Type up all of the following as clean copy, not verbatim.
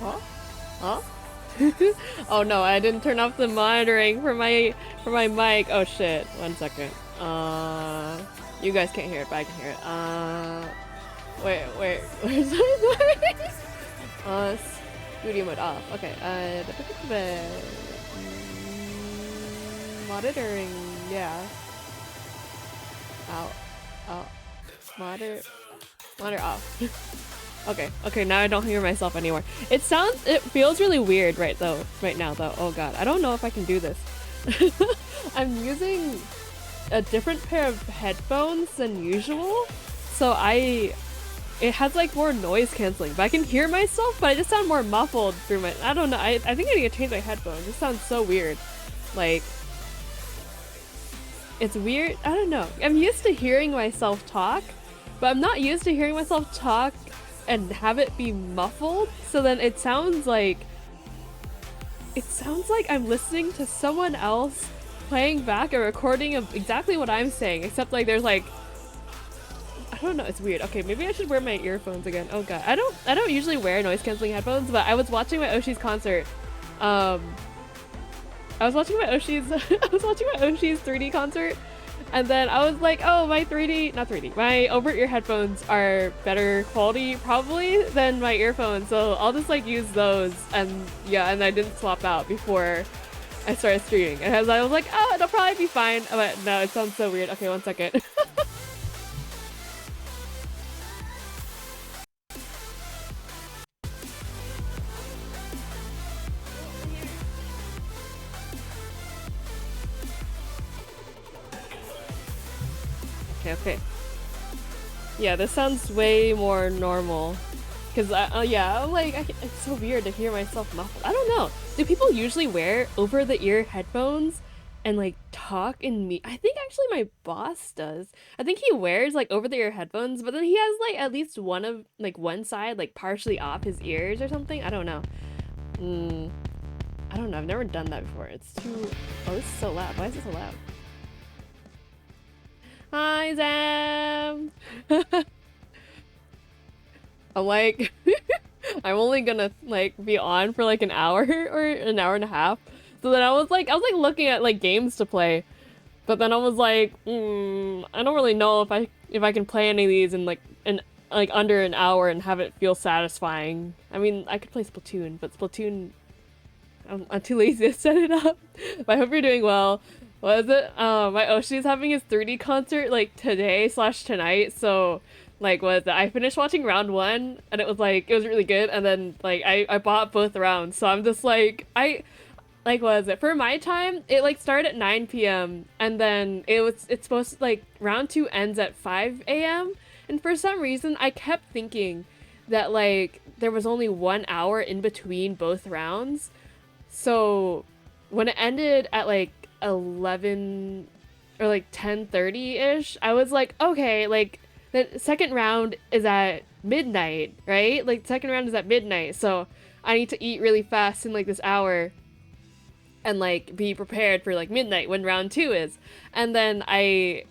Huh? Huh? Oh no, I didn't turn off the monitoring for my mic. Oh shit. 1 second. You guys can't hear it, but I can hear it. Where's my mic? Studio mode off. Okay. Monitoring. Yeah. Out. Monitor off. Okay, now I don't hear myself anymore. It feels really weird right now though. Oh god, I don't know if I can do this. I'm using a different pair of headphones than usual, so it has like more noise canceling, but I can hear myself, but I just sound more muffled through my, I don't know, I think I need to change my headphones. This sounds so weird. Like, it's weird, I don't know. I'm used to hearing myself talk, but I'm not used to hearing myself talk and have it be muffled, so then it sounds like I'm listening to someone else playing back a recording of exactly what I'm saying, except like there's like, I don't know, it's weird. Okay, maybe I should wear my earphones again. Oh god, I don't usually wear noise canceling headphones, but I was watching my OSHI'S concert. I was watching my OSHI'S 3D concert, and then I was like, oh, my over-ear headphones are better quality probably than my earphones, so I'll just like use those, and yeah, and I didn't swap out before I started streaming. And I was like, oh, it'll probably be fine, but no, it sounds so weird. Okay, 1 second. Okay. Yeah, this sounds way more normal. Cause yeah, like, it's so weird to hear myself muffled. I don't know. Do people usually wear over-the-ear headphones and like talk in me? I think actually my boss does. I think he wears like over-the-ear headphones, but then he has like at least one side like partially off his ears or something. I don't know. I don't know. I've never done that before. It's too. Oh, this is so loud. Why is it so loud? Hi, Zam! I'm like, I'm only gonna like be on for like an hour or an hour and a half. So then I was like looking at like games to play, but then I was like, I don't really know if I can play any of these in like under an hour and have it feel satisfying. I mean, I could play Splatoon, but Splatoon, I'm too lazy to set it up. But I hope you're doing well. What is it? My OSHI'S having his 3D concert like today/tonight, so like was I finished watching round one and it was like it was really good, and then like I bought both rounds, so I'm just like like was it for my time it like started at 9 p.m. and then it's supposed to like round two ends at 5 a.m. and for some reason I kept thinking that like there was only 1 hour in between both rounds, so when it ended at like 11 or like 10:30-ish, I was like, okay, like the second round is at midnight, right? Like second round is at midnight, so I need to eat really fast in like this hour and like be prepared for like midnight when round two is. And then I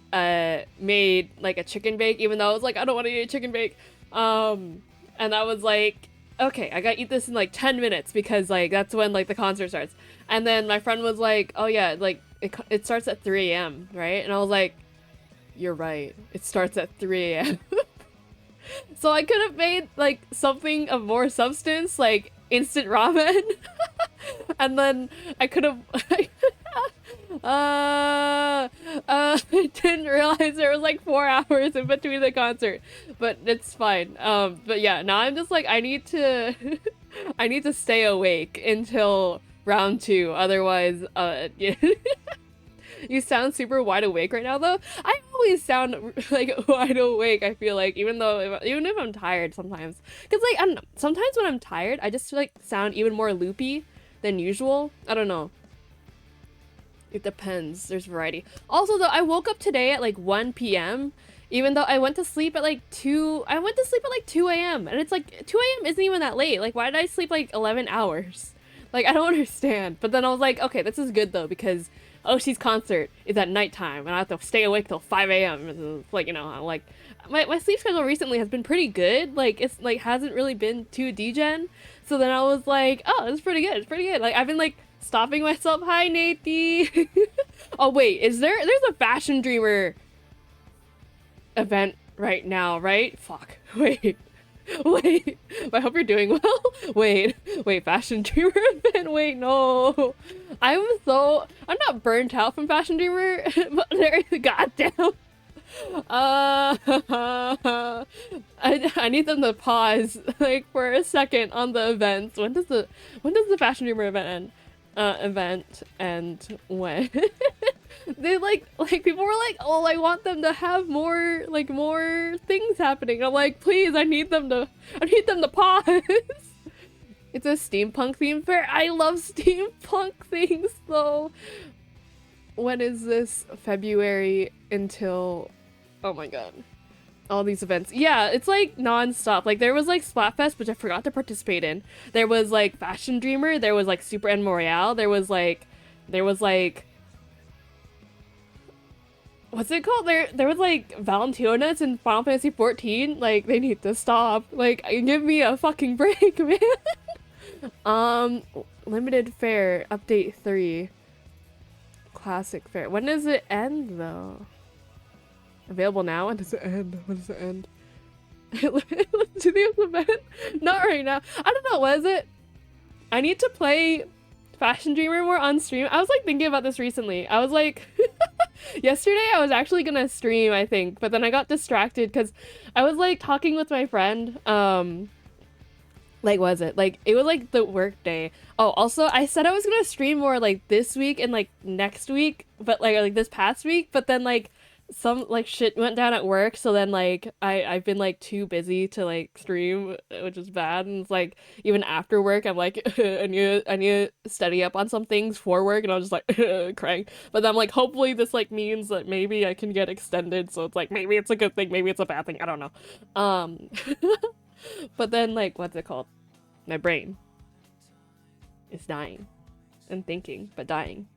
made like a chicken bake, even though I was like, I don't want to eat a chicken bake. And I was like, okay, I gotta eat this in like 10 minutes because like that's when like the concert starts. And then my friend was like, oh yeah, like it starts at 3 a.m., right? And I was like, you're right, it starts at 3 a.m. So I could have made like something of more substance, like instant ramen. And then I could have I didn't realize there was like 4 hours in between the concert, but it's fine. But yeah, now I'm just like, I need to I need to stay awake until round two, otherwise yeah. You sound super wide awake right now though. I always sound like wide awake, I feel like, even if I'm tired sometimes, because like I don't know, sometimes when I'm tired I just like sound even more loopy than usual. I don't know. It depends. There's variety. Also though, I woke up today at like 1 p.m. even though I went to sleep at like 2 a.m. and it's like 2 a.m. isn't even that late. Like why did I sleep like 11 hours? Like I don't understand. But then I was like, okay, this is good though, because OSHI'S concert is at nighttime and I have to stay awake till 5 a.m. Like, you know, like my sleep schedule recently has been pretty good. Like it's like hasn't really been too degen. So then I was like, oh, it's pretty good. It's pretty good. Like I've been like stopping myself. Hi, Nathy. Oh wait, there's a Fashion Dreamer event right now, right? Fuck. Wait. Wait. I hope you're doing well. Wait, Fashion Dreamer event. Wait, no. I'm not burnt out from Fashion Dreamer, but there, goddamn. I need them to pause like for a second on the events. When does the Fashion Dreamer event end? When? They like people were like, oh, I want them to have more things happening. I'm like, please, I need them to pause. It's a steampunk theme fair. I love steampunk things though. When is this? February until, oh my god, all these events. Yeah, it's like non-stop. Like there was like Splatfest, which I forgot to participate in. There was like Fashion Dreamer, there was like Super N Royale, there was like what's it called? There was like Valentino's in Final Fantasy 14. Like they need to stop. Like give me a fucking break, man. Limited Fair update 3. Classic Fair. When does it end though? Available now? When does it end? When does it end? Let's do the event. Not right now. I don't know. What is it? I need to play Fashion Dreamer more on stream. I was like thinking about this recently. I was like, yesterday I was actually gonna stream, I think, but then I got distracted because I was like talking with my friend. Like, was it? Like, it was like the work day. Oh, also, I said I was gonna stream more like this week and like next week, but like this past week, but then like some like shit went down at work, so then like I've been like too busy to like stream, which is bad. And it's like even after work I'm like I need to study up on some things for work, and I'm just like crying. But then I'm like, hopefully this like means that maybe I can get extended, so it's like maybe it's a good thing, maybe it's a bad thing, I don't know. But then like, what's it called, my brain is dying and thinking but dying.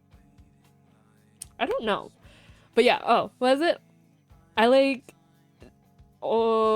I don't know. But yeah, oh, what is it? I like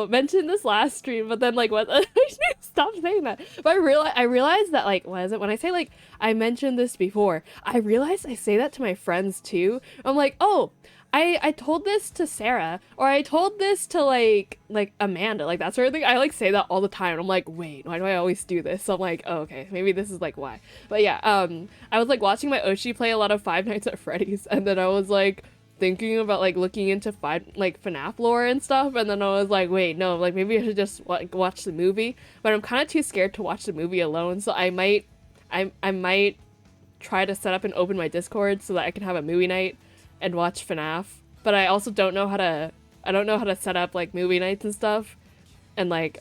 mentioned this last stream, but then like what? I should stop saying that. But I realized that like, what is it? When I say like I mentioned this before, I realized I say that to my friends too. I'm like, oh, I told this to Sarah, or I told this to like Amanda, like that sort of thing. I like say that all the time. I'm like, wait, why do I always do this? So I'm like, oh, okay, maybe this is like why. But yeah, I was like watching my Oshi play a lot of Five Nights at Freddy's, and then I was like, thinking about like looking into like FNAF lore and stuff, and then I was like, wait, no, like maybe I should just watch the movie. But I'm kind of too scared to watch the movie alone, so I might try to set up and open my Discord so that I can have a movie night and watch FNAF. But I also don't know how to set up like movie nights and stuff. And like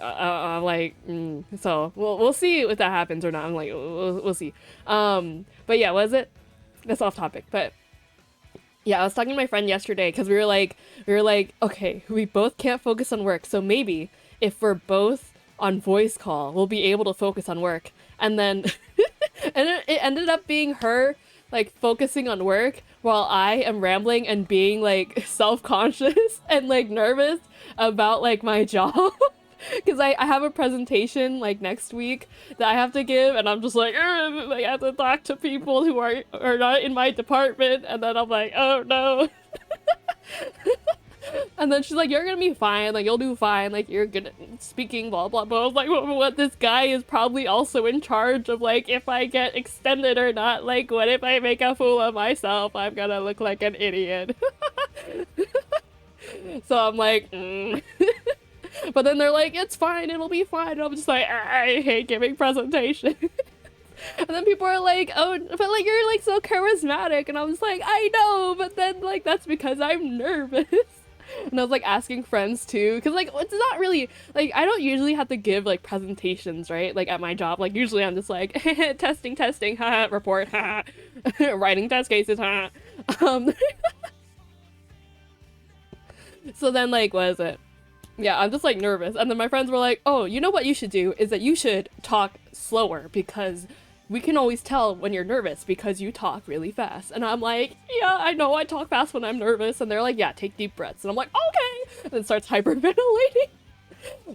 so we'll see if that happens or not. I'm like we'll see. But yeah, was it? That's off topic. But yeah, I was talking to my friend yesterday because we were like, okay, we both can't focus on work, so maybe if we're both on voice call, we'll be able to focus on work. And then and it ended up being her like focusing on work while I am rambling and being like self-conscious and like nervous about like my job. Because I have a presentation like next week that I have to give, and I'm just like, I have to talk to people who are not in my department, and then I'm like, oh no. And then she's like, you're gonna be fine, like you'll do fine, like you're good at speaking, blah blah blah. I was like, what? This guy is probably also in charge of like if I get extended or not. Like, what if I make a fool of myself? I'm gonna look like an idiot. So I'm like, But then they're like, it's fine, it'll be fine. And I'm just like, I hate giving presentations. And then people are like, oh, but like you're like so charismatic. And I was like, I know, but then like that's because I'm nervous. And I was like asking friends too, because like it's not really like I don't usually have to give like presentations, right? Like at my job, like usually I'm just like testing, haha, report, haha, writing test cases, haha. So then like what is it? Yeah, I'm just like nervous. And then my friends were like, oh, you know what you should do is that you should talk slower because we can always tell when you're nervous because you talk really fast. And I'm like, yeah, I know I talk fast when I'm nervous. And they're like, yeah, take deep breaths. And I'm like, okay. And then starts hyperventilating.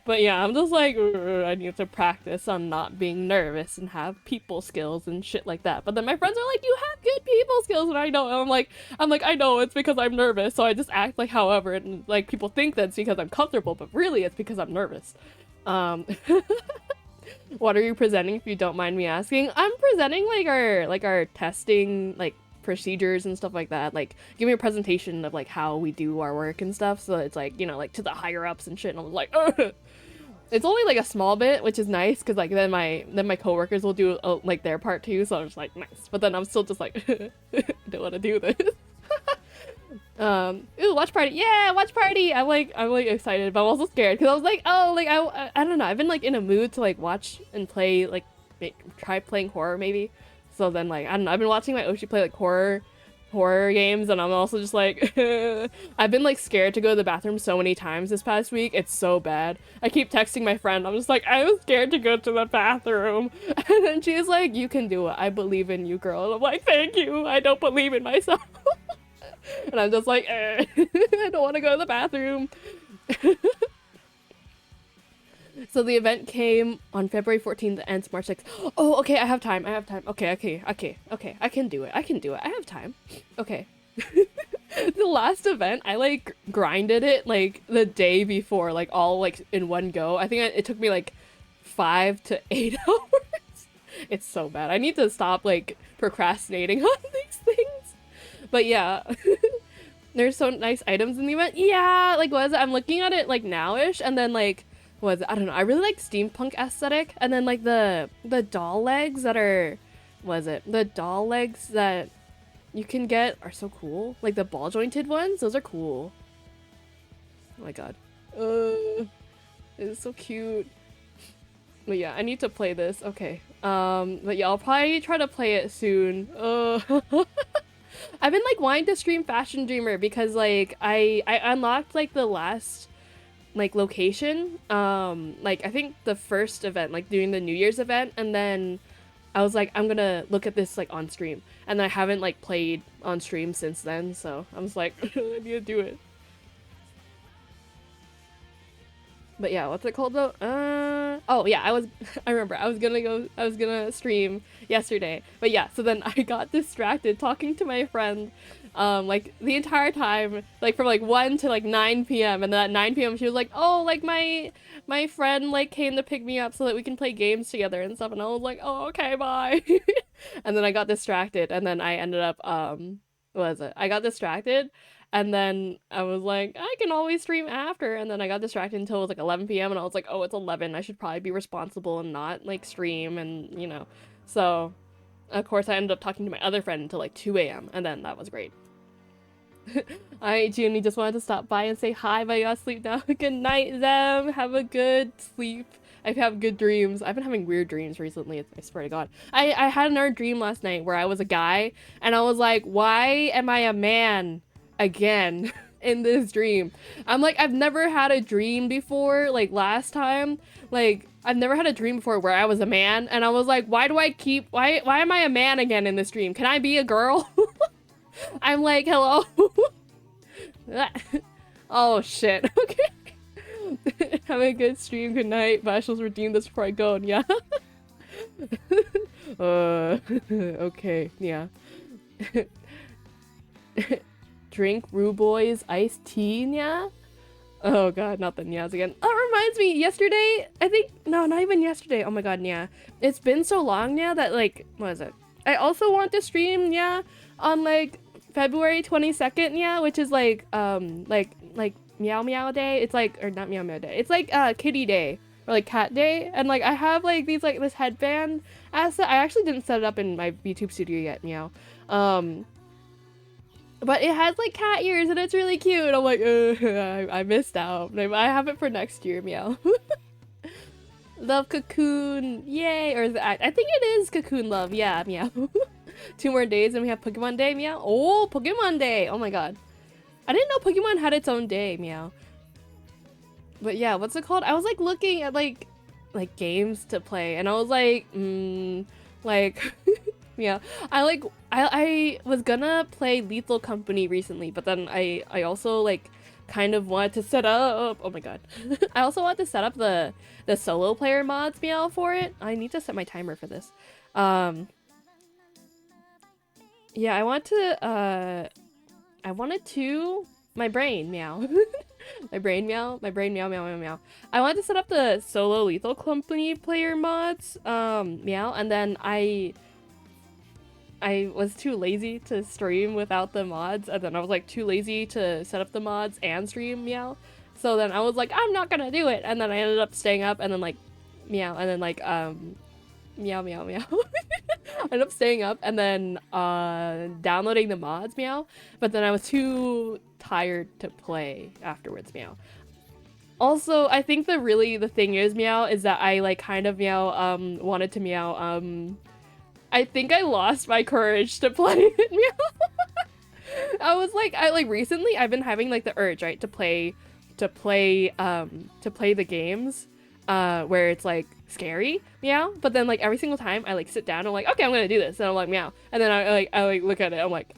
But yeah, I'm just like, I need to practice on not being nervous and have people skills and shit like that. But then my friends are like, you have good people skills, and I know. And I'm like, I know it's because I'm nervous, so I just act like however, and like people think that's because I'm comfortable, but really it's because I'm nervous. What are you presenting, if you don't mind me asking? I'm presenting like our testing like procedures and stuff like that, like give me a presentation of like how we do our work and stuff, so it's like, you know, like to the higher ups and shit. And I was like, ugh. It's only like a small bit, which is nice because like then my coworkers will do like their part too, so I'm just like nice. But then I'm still just like I don't want to do this. Ooh, watch party, yeah, watch party. I'm like excited, but I'm also scared because I was like, oh, like I don't know, I've been like in a mood to like watch and play, like try playing horror maybe. So then, like, I don't know, I've been watching my Oshi play, like, horror games, and I'm also just, like, I've been, like, scared to go to the bathroom so many times this past week. It's so bad. I keep texting my friend. I'm just like, I was scared to go to the bathroom. And then she's like, you can do it. I believe in you, girl. And I'm like, thank you. I don't believe in myself. And I'm just like, I don't want to go to the bathroom. So the event came on February 14th and ends March 6th. Oh, okay, I have time. Okay. I can do it. I have time. Okay. The last event, I like grinded it like the day before, like all like in one go. I think it took me like 5 to 8 hours. It's so bad. I need to stop like procrastinating on these things. But yeah. There's so nice items in the event. Yeah, like what is it? I'm looking at it like nowish, and then like was I don't know, I really like steampunk aesthetic, and then like the doll legs that are the doll legs that you can get are so cool, like the ball jointed ones, those are cool. Oh my god, it's so cute. But yeah, I need to play this. Okay, but yeah, I'll probably try to play it soon. I've been like wanting to stream Fashion Dreamer because like I unlocked like the last like location, like I think the first event, like doing the New Year's event, and then I was like, I'm gonna look at this like on stream, and I haven't like played on stream since then, so I was like, I need to do it. But yeah, what's it called though? Oh yeah, I remember, I was gonna stream yesterday, but yeah, so then I got distracted talking to my friend, like the entire time, like from like 1 to like 9 p.m. and then at 9 p.m. she was like, oh, like my friend like came to pick me up so that we can play games together and stuff, and I was like, oh, okay, bye. And then I got distracted, and then I ended up, what was it? I got distracted, And then I was like, I can always stream after. And then I got distracted until it was like 11 p.m. and I was like, oh, it's 11. I should probably be responsible and not like stream and, you know. So, of course, I ended up talking to my other friend until like 2 a.m. and then that was great. Alright, Joony, just wanted to stop by and say hi, but I gotta sleep now. Good night, Zem. Have a good sleep. I have good dreams. I've been having weird dreams recently, I swear to God. I had another dream last night where I was a guy, and I was like, why am I a man again in this dream? I'm like, I've never had a dream before, like last time. Like, I've never had a dream before where I was a man, and I was like, why am I a man again in this dream? Can I be a girl? I'm like, hello? Oh, shit. Okay. Have a good stream. Good night. But I shall redeem this before I go. Yeah. Okay. Yeah. Drink Ruboy's iced tea, yeah? Oh god, not the nyas again. Oh, it reminds me, yesterday, I think, no, not even yesterday. Oh my god, yeah. It's been so long now that, like, what is it? I also want to stream, yeah, on, like, February 22nd, yeah, which is, like, Meow Meow Day. It's, like, or not Meow Meow Day. It's, like, Kitty Day, or, like, Cat Day. And, like, I have, like, these, like, this headband asset. I actually didn't set it up in my YouTube studio yet, meow. But it has like cat ears and it's really cute. I'm like, I missed out. I have it for next year, meow. Love Cocoon, yay! Or is it, I think it is Cocoon Love, yeah, meow. 2 more days and we have Pokemon Day, meow. Oh, Pokemon Day! Oh my god. I didn't know Pokemon had its own day, meow. But yeah, what's it called? I was like looking at like games to play and I was like, like... Yeah, I was gonna play Lethal Company recently, but then I also like kind of wanted to set up, oh my god. I also want to set up the solo player mods, meow, for it. I need to set my timer for this. Yeah, I wanted to my brain, meow. My brain meow, meow, meow, meow. I wanted to set up the solo Lethal Company player mods, meow, and then I was too lazy to stream without the mods, and then I was like too lazy to set up the mods and stream, meow. So then I was like, I'm not gonna do it, and then I ended up staying up and then like meow, and then like meow, meow, meow. I ended up staying up and then downloading the mods, meow, but then I was too tired to play afterwards, meow. Also, I think the thing is, meow, is that I like kind of meow wanted to meow I think I lost my courage to play it, meow. I was like, recently I've been having like the urge, right, to play the games where it's like scary, meow, but then like every single time I like sit down, I'm like, okay, I'm gonna do this, and I'm like, meow, and then I look at it, I'm like,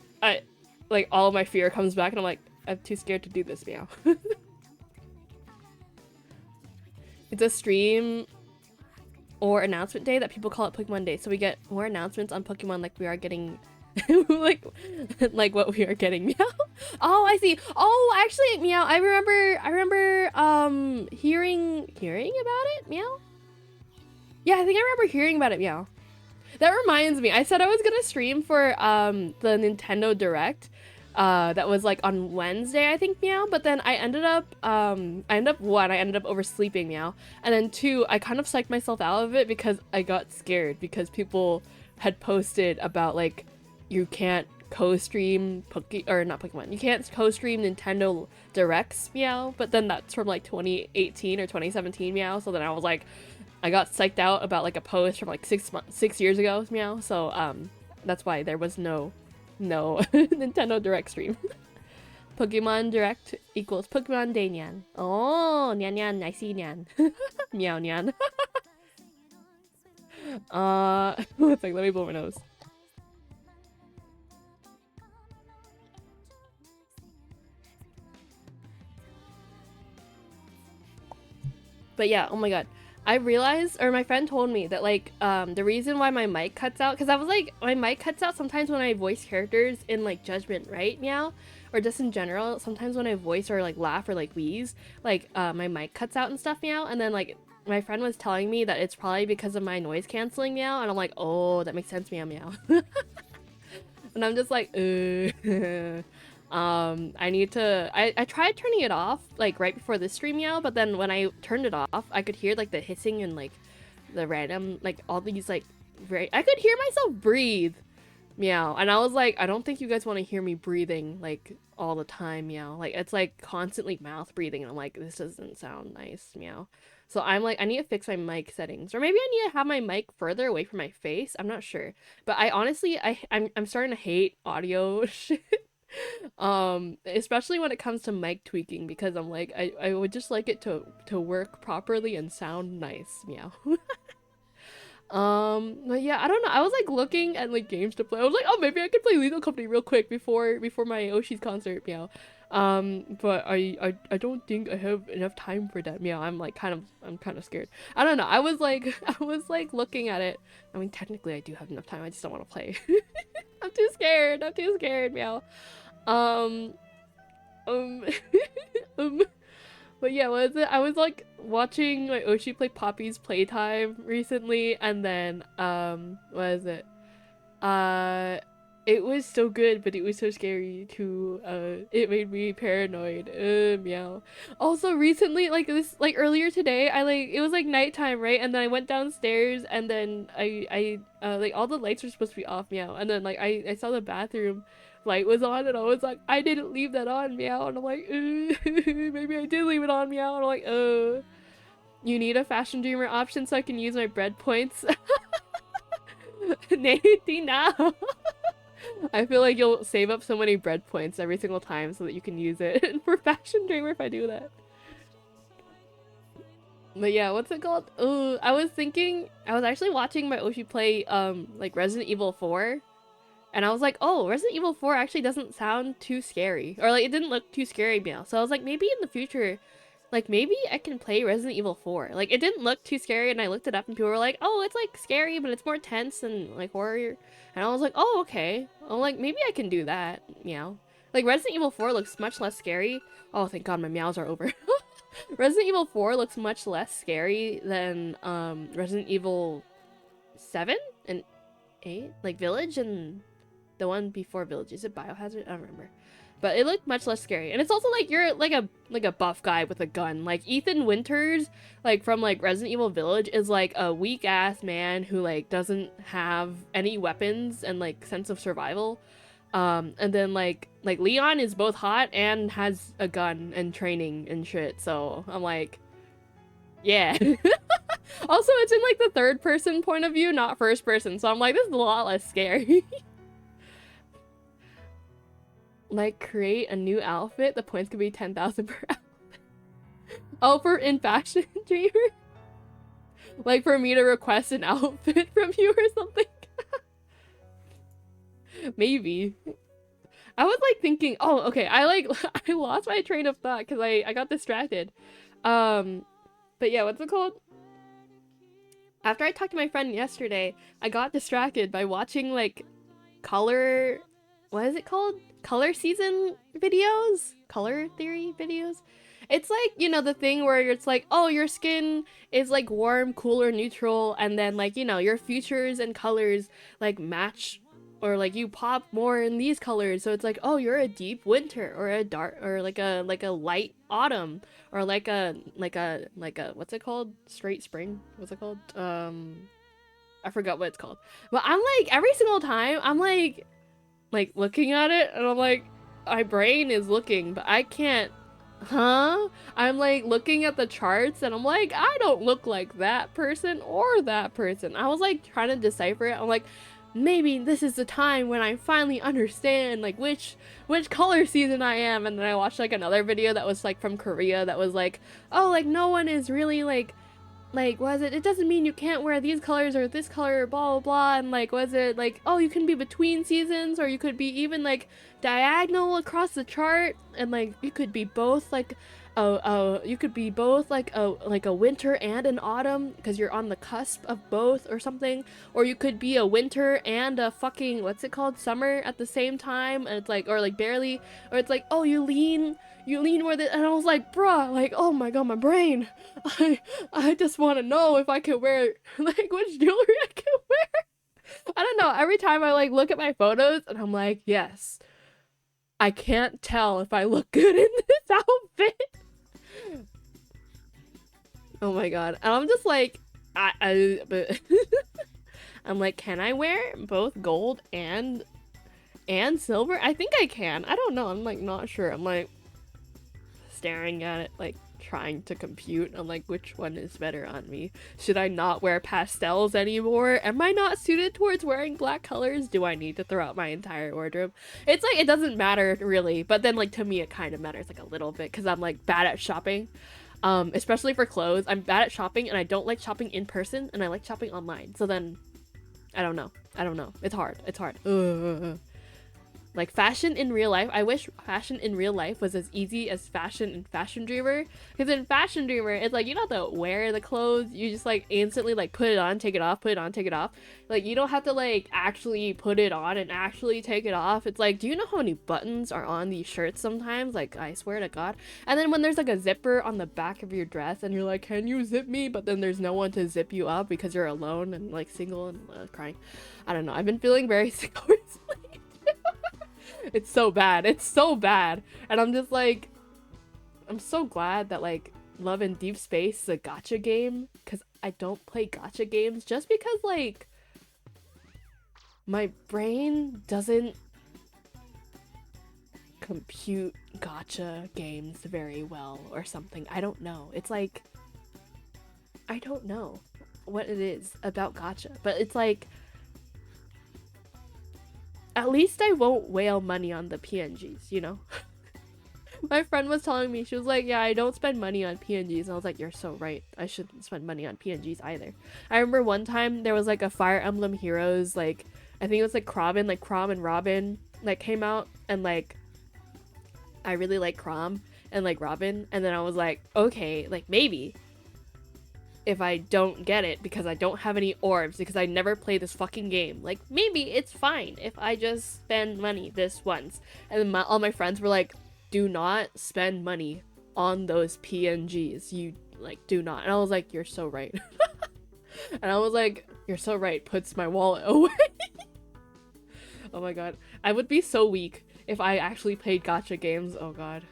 all of my fear comes back and I'm like, I'm too scared to do this, meow. It's a stream or announcement day that people call it Pokemon Day, so we get more announcements on Pokemon like we are getting like what we are getting, meow. Oh, I see. Oh, actually, meow, I remember hearing about it, meow. Yeah, I think I remember hearing about it, meow. That reminds me, I said I was gonna stream for the Nintendo Direct that was like on Wednesday, I think, meow, but then I ended up oversleeping, meow, and then 2, I kind of psyched myself out of it because I got scared because people had posted about like you can't co-stream you can't co-stream Nintendo Directs, meow, but then that's from like 2018 or 2017, meow, so then I was like, I got psyched out about like a post from like 6 years ago, meow, so that's why there was no Nintendo Direct stream. Pokemon Direct equals Pokemon Day, nyan. Oh, nyan nyan, I see nyan. Meow nyan. One sec, let me blow my nose. But yeah, oh my god. I realized, or my friend told me that like the reason why my mic cuts out, because I was like, my mic cuts out sometimes when I voice characters in like Judgment, right, meow, or just in general, sometimes when I voice or like laugh or like wheeze, like my mic cuts out and stuff, meow, and then like my friend was telling me that it's probably because of my noise canceling, meow, and I'm like, oh, that makes sense, meow, meow. And I'm just like, I need to I tried turning it off like right before this stream, meow, but then when I turned it off, I could hear like the hissing and like the random like all these like I could hear myself breathe, meow, and I was like, I don't think you guys want to hear me breathing like all the time, meow. Like it's like constantly mouth breathing, and I'm like, this doesn't sound nice, meow. So I'm like, I need to fix my mic settings, or maybe I need to have my mic further away from my face. I'm not sure, but I honestly, I'm starting to hate audio shit. Especially when it comes to mic tweaking, because I'm like, I would just like it to work properly and sound nice, meow. But yeah, I don't know. I was like looking at like games to play. I was like, oh, maybe I could play Lethal Company real quick before my OSHI'S concert, meow. But I don't think I have enough time for that, meow. I'm kind of scared. I don't know. I was like I was like looking at it. I mean, technically I do have enough time. I just don't want to play. I'm too scared. I'm too scared, meow. Um, um, um, but yeah, what is it? I was like watching my Oshi play Poppy's Playtime recently, and then, what is it? It was so good, but it was so scary too. It made me paranoid. Meow. Also, recently, like this, like earlier today, it was like nighttime, right? And then I went downstairs, and then like all the lights were supposed to be off, meow. And then like I saw the bathroom light was on, and I was like, I didn't leave that on, meow. And I'm like, maybe I did leave it on, meow. And I'm like, you need a fashion dreamer option so I can use my bread points. Nathan, now. I feel like you'll save up so many bread points every single time so that you can use it for fashion dreamer if I do that. But yeah, what's it called? Oh, I was actually watching my Oshi play like Resident Evil 4. And I was like, oh, Resident Evil 4 actually doesn't sound too scary. Or, like, it didn't look too scary now. So I was like, maybe in the future, like, maybe I can play Resident Evil 4. Like, it didn't look too scary, and I looked it up, and people were like, oh, it's, like, scary, but it's more tense and, like, horror. And I was like, oh, okay. I'm like, maybe I can do that. Meow. Like, Resident Evil 4 looks much less scary. Oh, thank God, my meows are over. Resident Evil 4 looks much less scary than, Resident Evil 7 and 8? Like, Village and... the one before Village. Is it Biohazard? I don't remember. But it looked much less scary. And it's also like you're like a buff guy with a gun. Like Ethan Winters, like from like Resident Evil Village, is like a weak ass man who like doesn't have any weapons and like sense of survival. And then like Leon is both hot and has a gun and training and shit. So I'm like, yeah. Also, it's in like the third person point of view, not first person. So I'm like, this is a lot less scary. Like, create a new outfit. The points could be 10,000 per outfit. Oh, for in fashion dreamer? Like, for me to request an outfit from you or something? Maybe. I was, like, thinking... Oh, okay. I lost my train of thought because I got distracted. But yeah, what's it called? After I talked to my friend yesterday, I got distracted by watching, like, color... What is it called? Color season videos? Color theory videos? It's like, you know, the thing where it's like, oh, your skin is like warm, cool, or neutral, and then like, you know, your features and colors like match, or like you pop more in these colors. So it's like, oh, you're a deep winter, or a dark, or like a light autumn, or like a what's it called? Straight spring? What's it called? I forgot what it's called. But I'm like, every single time I'm like looking at it, and I'm like, my brain is looking, but I can't. Huh? I'm like looking at the charts, and I'm like, I don't look like that person or that person. I was like trying to decipher it. I'm like, maybe this is the time when I finally understand like which color season I am. And then I watched like another video that was like from Korea that was like, oh, like no one is really like was it doesn't mean you can't wear these colors or this color, blah blah blah. And like, was it like, oh, you can be between seasons, or you could be even like diagonal across the chart, and like you could be both like you could be both like a winter and an autumn because you're on the cusp of both or something, or you could be a winter and a fucking what's it called, summer at the same time, and it's like, or like barely, or it's like, oh, you lean more than, and I was like, bruh, like, oh my god, my brain, I just want to know if I can wear like which jewelry I can wear. I don't know, every time I like look at my photos and I'm like, yes, I can't tell if I look good in this outfit. Oh my god. And I'm just like, but I'm like, can I wear both gold and silver? I think I can. I don't know. I'm like not sure. I'm like staring at it, like trying to compute. I'm like, which one is better on me? Should I not wear pastels anymore? Am I not suited towards wearing black colors? Do I need to throw out my entire wardrobe? It's like, it doesn't matter really, but then like to me it kind of matters like a little bit because I'm like bad at shopping. Especially for clothes. I'm bad at shopping and I don't like shopping in person and I like shopping online. So then I don't know. It's hard. Like fashion in real life, I wish fashion in real life was as easy as fashion in Fashion Dreamer. Because in Fashion Dreamer, it's like you don't have to wear the clothes. You just like instantly like put it on, take it off, put it on, take it off. Like you don't have to like actually put it on and actually take it off. It's like, do you know how many buttons are on these shirts sometimes? Like I swear to God. And then when there's like a zipper on the back of your dress and you're like, can you zip me? But then there's no one to zip you up because you're alone and like single and crying. I don't know. I've been feeling very sick recently. It's so bad. It's so bad. And I'm just like, I'm so glad that like Love in Deep Space is a gacha game because I don't play gacha games just because like my brain doesn't compute gacha games very well or something. I don't know. It's like, I don't know what it is about gacha, but it's like, at least I won't whale money on the PNGs, you know? My friend was telling me, she was like, yeah, I don't spend money on PNGs. And I was like, you're so right. I shouldn't spend money on PNGs either. I remember one time there was like a Fire Emblem Heroes, like, I think it was like Crom and Robin, like came out. And like, I really like Crom and like Robin. And then I was like, okay, like maybe if I don't get it because I don't have any orbs because I never play this fucking game. Like, maybe it's fine if I just spend money this once. And then all my friends were like, do not spend money on those PNGs. You, like, do not. And I was like, you're so right. And I was like, you're so right. Puts my wallet away. Oh my god. I would be so weak if I actually played gacha games. Oh god.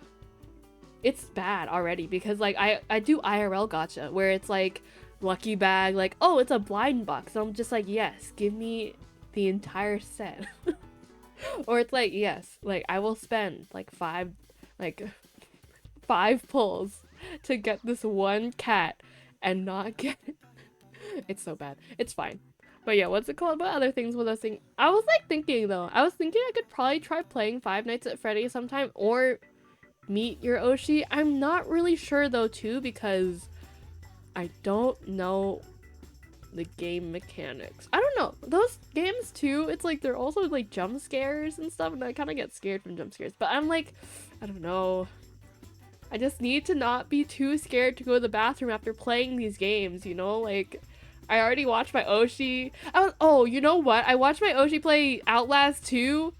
It's bad already because like I do IRL gacha where it's like lucky bag, like, oh, it's a blind box. And I'm just like, yes, give me the entire set. Or it's like, yes, like I will spend like five pulls to get this one cat and not get it. It's so bad. It's fine. But yeah, what's it called? What other things was I thinking? I was like thinking though. I was thinking I could probably try playing Five Nights at Freddy's sometime or Meet Your Oshi. I'm not really sure though too because I don't know the game mechanics. I don't know. Those games too, it's like they're also like jump scares and stuff and I kind of get scared from jump scares. But I'm like, I don't know. I just need to not be too scared to go to the bathroom after playing these games, you know? Like, I already watched my Oshi. Oh, you know what? I watched my Oshi play Outlast 2.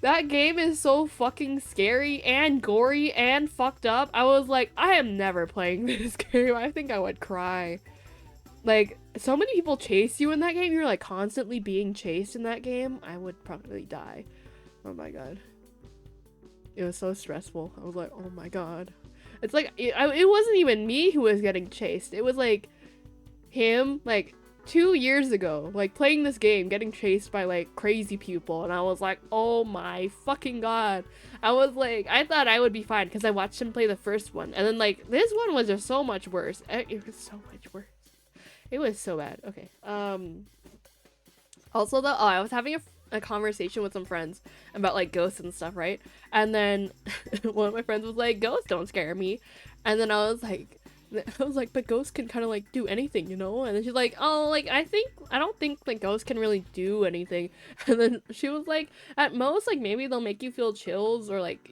That game is so fucking scary and gory and fucked up. I was like, I am never playing this game. I think I would cry. Like, so many people chase you in that game. You're like constantly being chased in that game. I would probably die. Oh my god. It was so stressful. I was like, oh my god. It's like, it wasn't even me who was getting chased. It was like him, like 2 years ago, like playing this game, getting chased by like crazy people, and I was like, oh my fucking god. I was like, I thought I would be fine because I watched him play the first one, and then like this one was just so much worse. It was so much worse. It was so bad. Okay. Also though, I was having a conversation with some friends about like ghosts and stuff, right? And then one of my friends was like, ghosts don't scare me. And then I was like, but ghosts can kind of like do anything, you know? And then she's like, oh, like I don't think like ghosts can really do anything. And then she was like, at most like maybe they'll make you feel chills or like,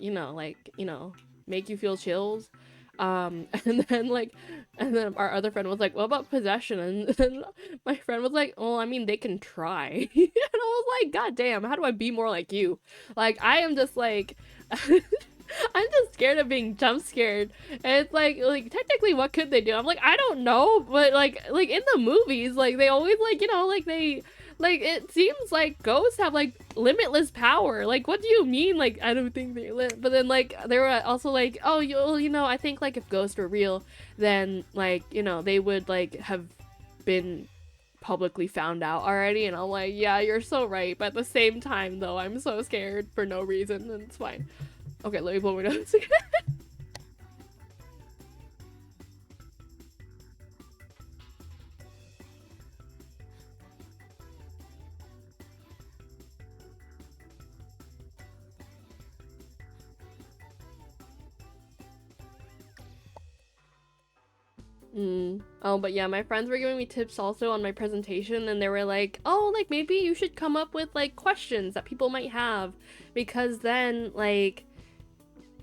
make you feel chills. And then our other friend was like, what about possession? And then my friend was like, oh, I mean, they can try. And I was like, god damn, how do I be more like you? Like, I am just like, I'm just scared of being jump scared. And it's like technically what could they do? I'm like, I don't know, but like in the movies, like they always like, Like, it seems like ghosts have, like, limitless power. Like, what do you mean? Like, I don't think they're but then, like, they were also like, oh, you know, I think, like, if ghosts were real, then, like, you know, they would, like, have been publicly found out already. And I'm like, yeah, you're so right. But at the same time, though, I'm so scared for no reason, and it's fine. Okay, let me blow my nose again. Oh, but yeah, my friends were giving me tips also on my presentation, and they were like, oh, like, maybe you should come up with, like, questions that people might have, because then, like,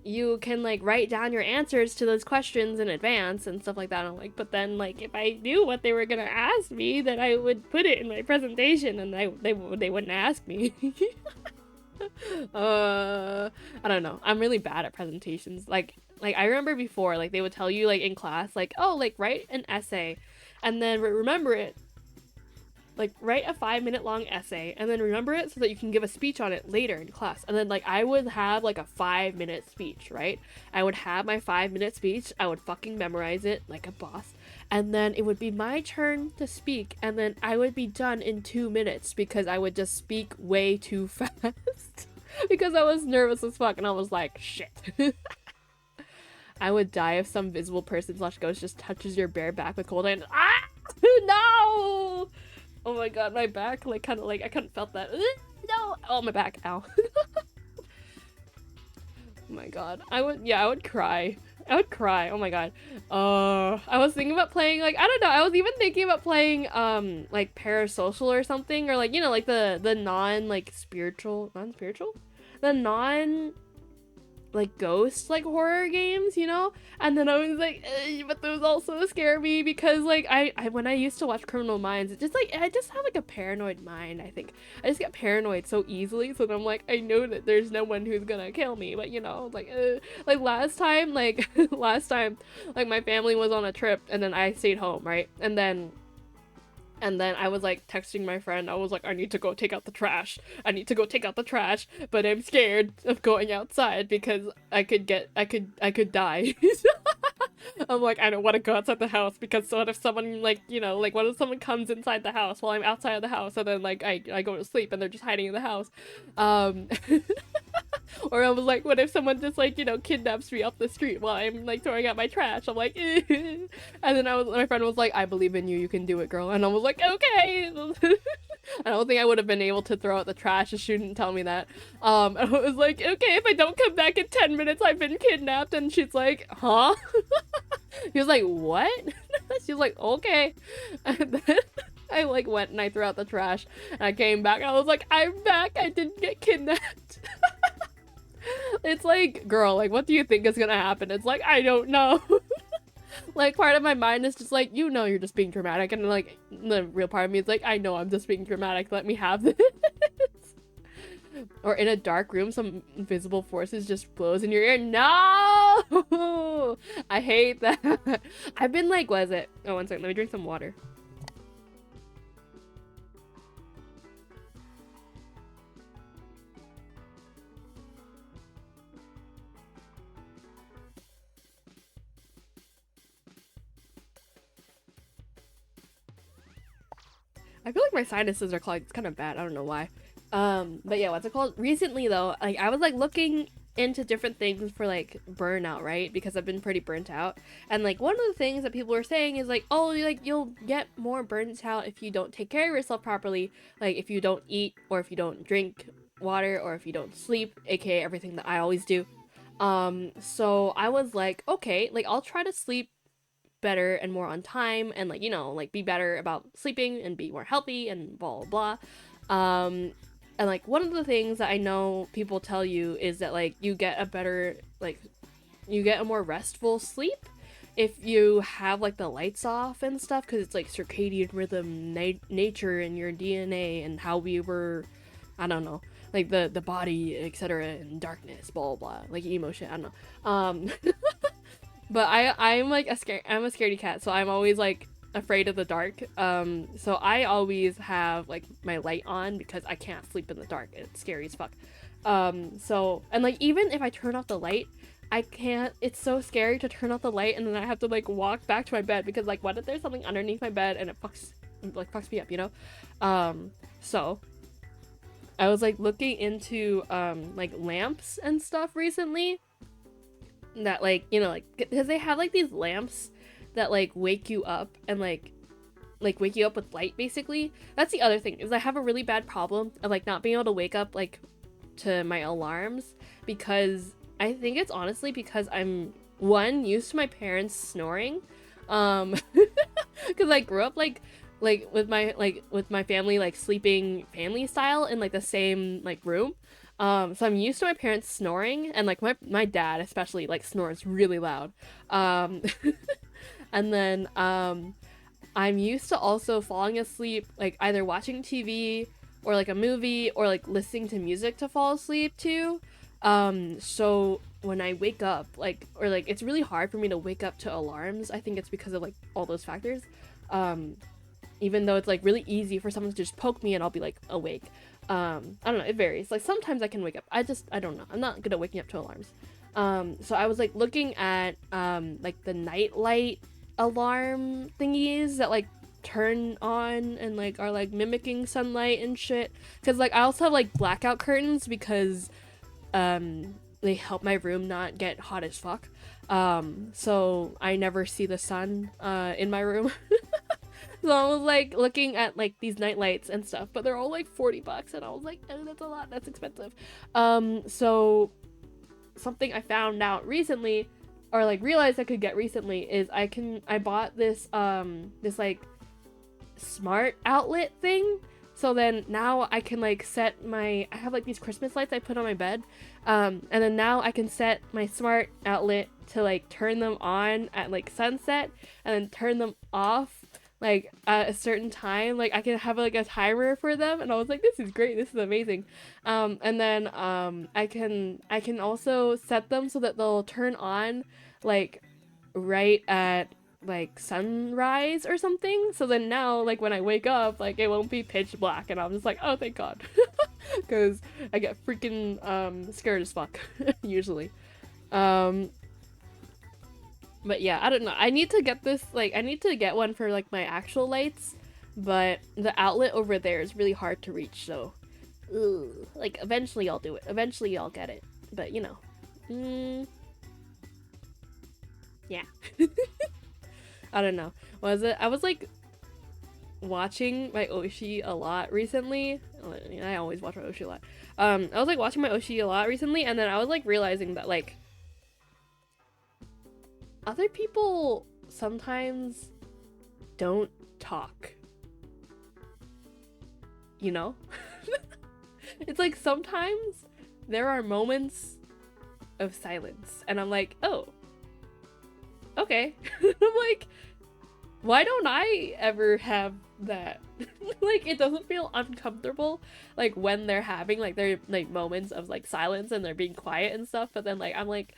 you can, like, write down your answers to those questions in advance and stuff like that. And I'm like, but then, like, if I knew what they were gonna ask me, then I would put it in my presentation, and they wouldn't ask me. I don't know. I'm really bad at presentations. Like I remember before, like, they would tell you, like, in class, like, oh, like, write an essay, and then remember it. Like, write a 5-minute long essay, and then remember it so that you can give a speech on it later in class. And then, like, I would have, like, a 5-minute speech, right? I would have my 5-minute speech, I would fucking memorize it like a boss, and then it would be my turn to speak, and then I would be done in 2 minutes because I would just speak way too fast. Because I was nervous as fuck, and I was like, shit. I would die if some visible person / ghost just touches your bare back with cold hands. Ah! No! Oh my god, my back, like, kind of, like, I kind of felt that. No! Oh, my back. Ow. Oh my god. I would cry. I would cry. Oh my god. I was thinking about playing, like, I don't know, I was even thinking about playing, like, Parasocial or something, or, like, you know, like, the non, like, non-spiritual? The non, like, ghost, like, horror games, you know? And then I was like, but those also scare me because, like, I when I used to watch Criminal Minds, it just, like, I just have, like, a paranoid mind, I think. I just get paranoid so easily, so then I'm like, I know that there's no one who's gonna kill me, but, you know, like, last time, like, like, my family was on a trip, and then I stayed home, right? And then I was, like, texting my friend. I was like, I need to go take out the trash. I need to go take out the trash, but I'm scared of going outside because I could die. I'm like, I don't want to go outside the house because what if someone, like, you know, like, what if someone comes inside the house while I'm outside of the house, and then, like, I go to sleep and they're just hiding in the house. Or I was like, what if someone just, like, you know, kidnaps me off the street while I'm, like, throwing out my trash? I'm like, and then my friend was like, I believe in you, you can do it, girl. And I was like, okay. I don't think I would have been able to throw out the trash if she didn't tell me that. I was like, okay, if I don't come back in 10 minutes, I've been kidnapped. And she's like, huh? He was like, what? She was like, okay. And then I, like, went and I threw out the trash, and I came back and I was like, I'm back, I didn't get kidnapped. It's like, girl, like, what do you think is gonna happen? It's like, I don't know. Like, part of my mind is just like, you know, you're just being dramatic, and, like, the real part of me is like, I know I'm just being dramatic, let me have this. Or in a dark room, some invisible forces just blows in your ear. No! I hate that. I've been, like, what is it? Oh, one second, let me drink some water. I feel like my sinuses are clogged. It's kind of bad. I don't know why. But yeah, what's it called? Recently, though, like, I was, like, looking into different things for, like, burnout, right? Because I've been pretty burnt out. And, like, one of the things that people were saying is, like, oh, like, you'll get more burnt out if you don't take care of yourself properly. Like, if you don't eat, or if you don't drink water, or if you don't sleep, aka everything that I always do. So I was like, okay, like, I'll try to sleep better and more on time, and, like, you know, like, be better about sleeping and be more healthy and blah blah blah. And, like, one of the things that I know people tell you is that, like, you get a better, like, you get a more restful sleep if you have, like, the lights off and stuff, because it's, like, circadian rhythm, nature, and your DNA, and how we were, I don't know, like, the body, etc., and darkness, blah blah, like, emo shit, I don't know. But I'm like I'm a scaredy cat, so I'm always, like, afraid of the dark. So I always have like my light on because I can't sleep in the dark. It's scary as fuck. So, and like even if I turn off the light, I can't, it's so scary to turn off the light and then I have to like walk back to my bed because like what if there's something underneath my bed and it fucks me up, you know? So I was like looking into like lamps and stuff recently that like, you know, like because they have like these lamps that like wake you up and like wake you up with light basically. That's the other thing is I have a really bad problem of like not being able to wake up like to my alarms because I think it's honestly because I'm one used to my parents snoring because I grew up like with my family like sleeping family style in like the same like room. So I'm used to my parents snoring and like my dad especially like snores really loud. And then I'm used to also falling asleep like either watching TV or like a movie or like listening to music to fall asleep too. So when I wake up like or like it's really hard for me to wake up to alarms. I think it's because of like all those factors. Even though it's like really easy for someone to just poke me and I'll be like awake. I don't know, it varies. Like sometimes I can wake up. I don't know. I'm not good at waking up to alarms. So I was like looking at like the night light alarm thingies that like turn on and like are like mimicking sunlight and shit. Cause like I also have like blackout curtains because they help my room not get hot as fuck. So I never see the sun in my room. So I was like looking at like these night lights and stuff, but they're all like $40 and I was like, oh, that's a lot, that's expensive. So something I found out recently or like realized I could get recently is I bought this this like smart outlet thing. So then now I can like set I have like these Christmas lights I put on my bed. And then now I can set my smart outlet to like turn them on at like sunset and then turn them off like at a certain time. Like I can have like a timer for them and I was like, this is great, this is amazing. And then I can also set them so that they'll turn on like right at like sunrise or something, so then now like when I wake up like it won't be pitch black and I'm just like, oh thank god. Because I get freaking scared as fuck usually. But yeah, I don't know, I need to get this, like I need to get one for like my actual lights, but the outlet over there is really hard to reach, so like eventually I'll do it, eventually I'll get it, but you know, yeah. I don't know. Was it? I was like watching my Oshi a lot recently. I always watch my Oshi a lot. I was like watching my Oshi a lot recently, and then I was like realizing that like other people sometimes don't talk. You know? It's like sometimes there are moments of silence, and I'm like, oh, okay. I'm like, why don't I ever have that? Like it doesn't feel uncomfortable like when they're having like their like moments of like silence and they're being quiet and stuff, but then like I'm like,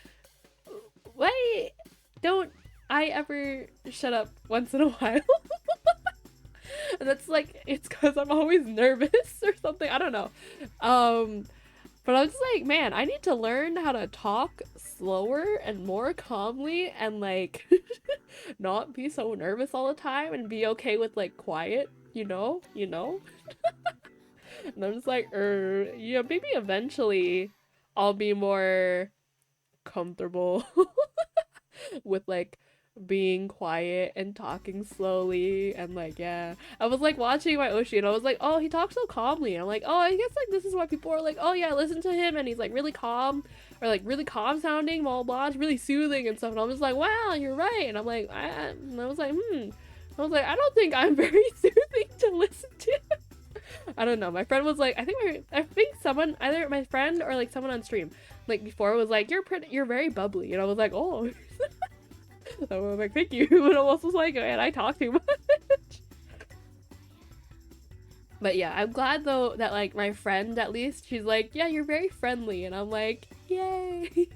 why don't I ever shut up once in a while? And that's like, it's because I'm always nervous or something, I don't know. But I was just like, man, I need to learn how to talk slower and more calmly and like not be so nervous all the time and be okay with like quiet, you know? And I'm just like, yeah, maybe eventually I'll be more comfortable with like being quiet and talking slowly and like, yeah. I was like watching my Oshi and I was like, oh, he talks so calmly. And I'm like, oh, I guess like this is why people are like, oh yeah, listen to him and he's like really calm or like really calm sounding, blah blah, it's really soothing and stuff. And I was like, wow, you're right. And I'm like, I was like, I was like, I don't think I'm very soothing to listen to. I don't know. My friend was like, I think someone, either my friend or like someone on stream, like before was like, you're very bubbly. And I was like, oh. I was like, thank you. And I was like, man, I talk too much. But yeah, I'm glad though that like my friend, at least, she's like, yeah, you're very friendly. And I'm like, yay.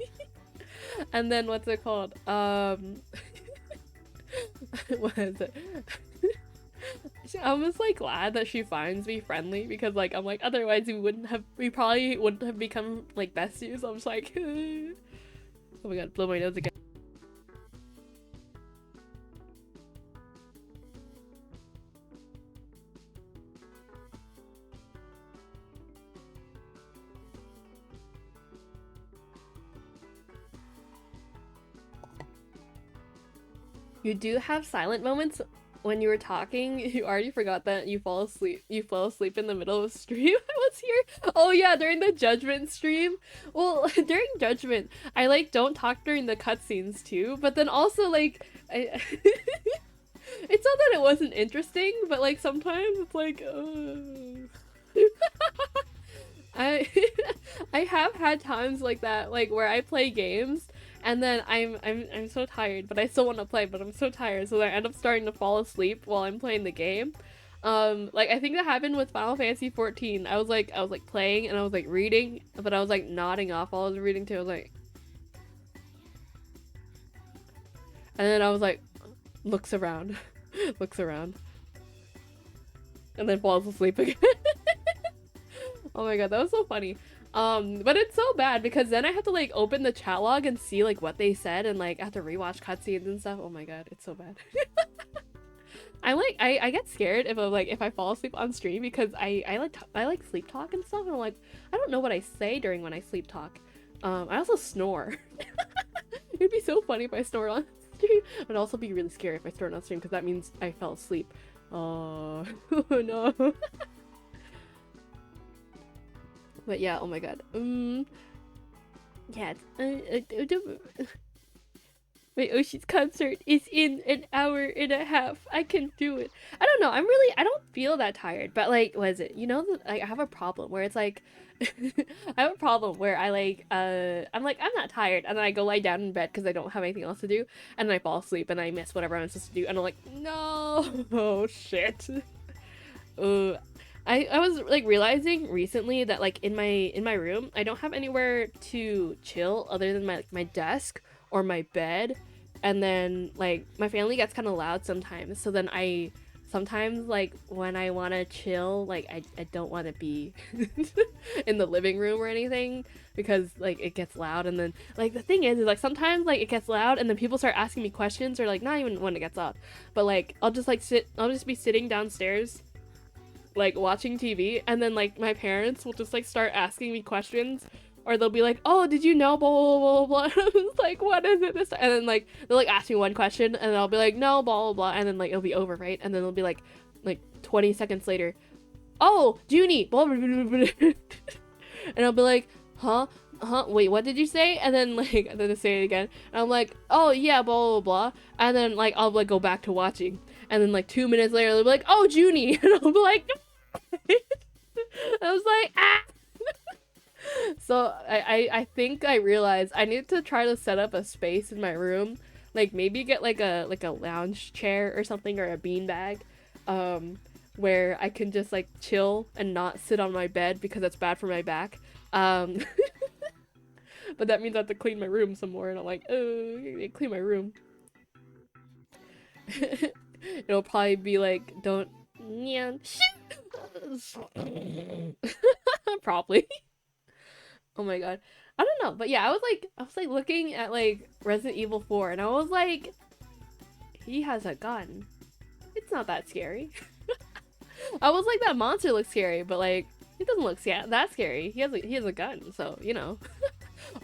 And then what's it called? What is it? I'm just like glad that she finds me friendly because like I'm like otherwise we probably wouldn't have become like besties. So I'm just like oh my god, blow my nose again. You do have silent moments when you were talking. You already forgot that you fall asleep. You fell asleep in the middle of a stream. I was here. Oh yeah, during the Judgment stream. Well, during Judgment, I like don't talk during the cutscenes too. But then also like, I it's not that it wasn't interesting, but like sometimes it's like, I I have had times like that, like where I play games and then I'm so tired, but I still want to play, but I'm so tired, so I end up starting to fall asleep while I'm playing the game. Like I think that happened with Final Fantasy 14. I was like playing and I was like reading, but I was like nodding off while I was reading too. I was like, and then I was like, looks around, looks around, and then falls asleep again. Oh my god, that was so funny. But it's so bad because then I have to like open the chat log and see like what they said and like I have to rewatch cutscenes and stuff. Oh my god, it's so bad. I get scared if I fall asleep on stream because I like sleep talk and stuff and I'm like I don't know what I say during when I sleep talk. I also snore. It'd be so funny if I snore on stream. It'd also be really scary if I snore on stream because that means I fell asleep. Oh no. But yeah, oh my god. Yeah. My OSHI'S concert is in an hour and a half. I can do it. I don't know. I don't feel that tired. But like, what is it? You know, I have a problem where it's like, I have a problem where I like, I'm like, I'm not tired. And then I go lie down in bed because I don't have anything else to do. And then I fall asleep and I miss whatever I'm supposed to do. And I'm like, no, oh shit. I was like realizing recently that like in my room I don't have anywhere to chill other than my desk or my bed, and then like my family gets kind of loud sometimes, so then I sometimes like when I want to chill like I don't want to be in the living room or anything because like it gets loud, and then like the thing is like sometimes like it gets loud and then people start asking me questions, or like not even when it gets loud, but like I'll just be sitting downstairs like watching TV, and then like my parents will just like start asking me questions, or they'll be like, oh, did you know blah blah blah blah. And I'm just like, what is it this time? And then like they'll like ask me one question and I'll be like, no, blah blah blah, and then like it'll be over, right? And then it'll be like 20 seconds later, oh, Joony, blah blah blah blah. And I'll be like, huh, wait, what did you say? And then like and then they say it again and I'm like, oh yeah, blah blah blah, and then like I'll like go back to watching, and then like 2 minutes later they'll be like, oh, Joony. And I'll be like I was like, ah. So I think I realized I need to try to set up a space in my room, like maybe get like a lounge chair or something, or a beanbag, where I can just like chill and not sit on my bed because that's bad for my back. But that means I have to clean my room some more, and I'm like, oh, clean my room. It'll probably be like, don't probably. Oh my god, I don't know, but yeah, I was like looking at like Resident Evil 4 and I was like, he has a gun, it's not that scary. I was like, that monster looks scary, but like it doesn't look that scary. He has a gun, so you know.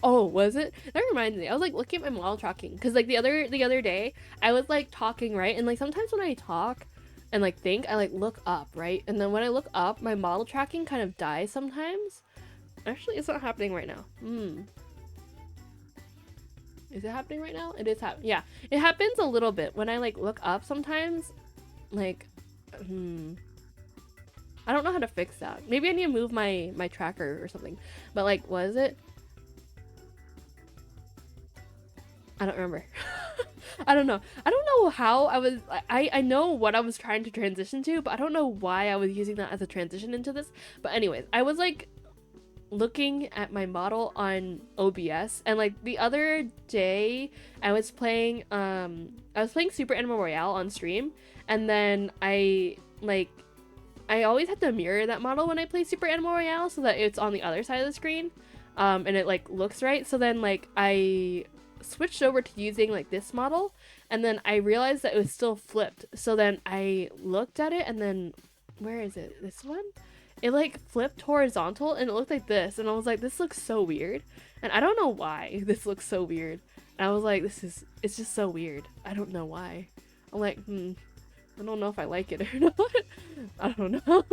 Oh, was it? That reminds me. I was like looking at my model tracking because like the other day I was like talking, right? And like sometimes when I talk and like think, I like look up, right? And then when I look up, my model tracking kind of dies sometimes. Actually, it's not happening right now. Is it happening right now? It is happening. Yeah, it happens a little bit when I like look up sometimes. Like, I don't know how to fix that. Maybe I need to move my tracker or something. But like, what is it? I don't remember. I don't know. I don't know how I know what I was trying to transition to, but I don't know why I was using that as a transition into this. But anyways, I was like looking at my model on OBS, and like the other day I was playing Super Animal Royale on stream, and then I like I always have to mirror that model when I play Super Animal Royale so that it's on the other side of the screen, and it like looks right. So then like I switched over to using like this model, and then I realized that it was still flipped. So then I looked at it, and then where is it? This one? It like flipped horizontal and it looked like this, and I was like, this looks so weird, and I don't know why this looks so weird. And I was like, it's just so weird. I don't know why. I'm like, I don't know if I like it or not. I don't know.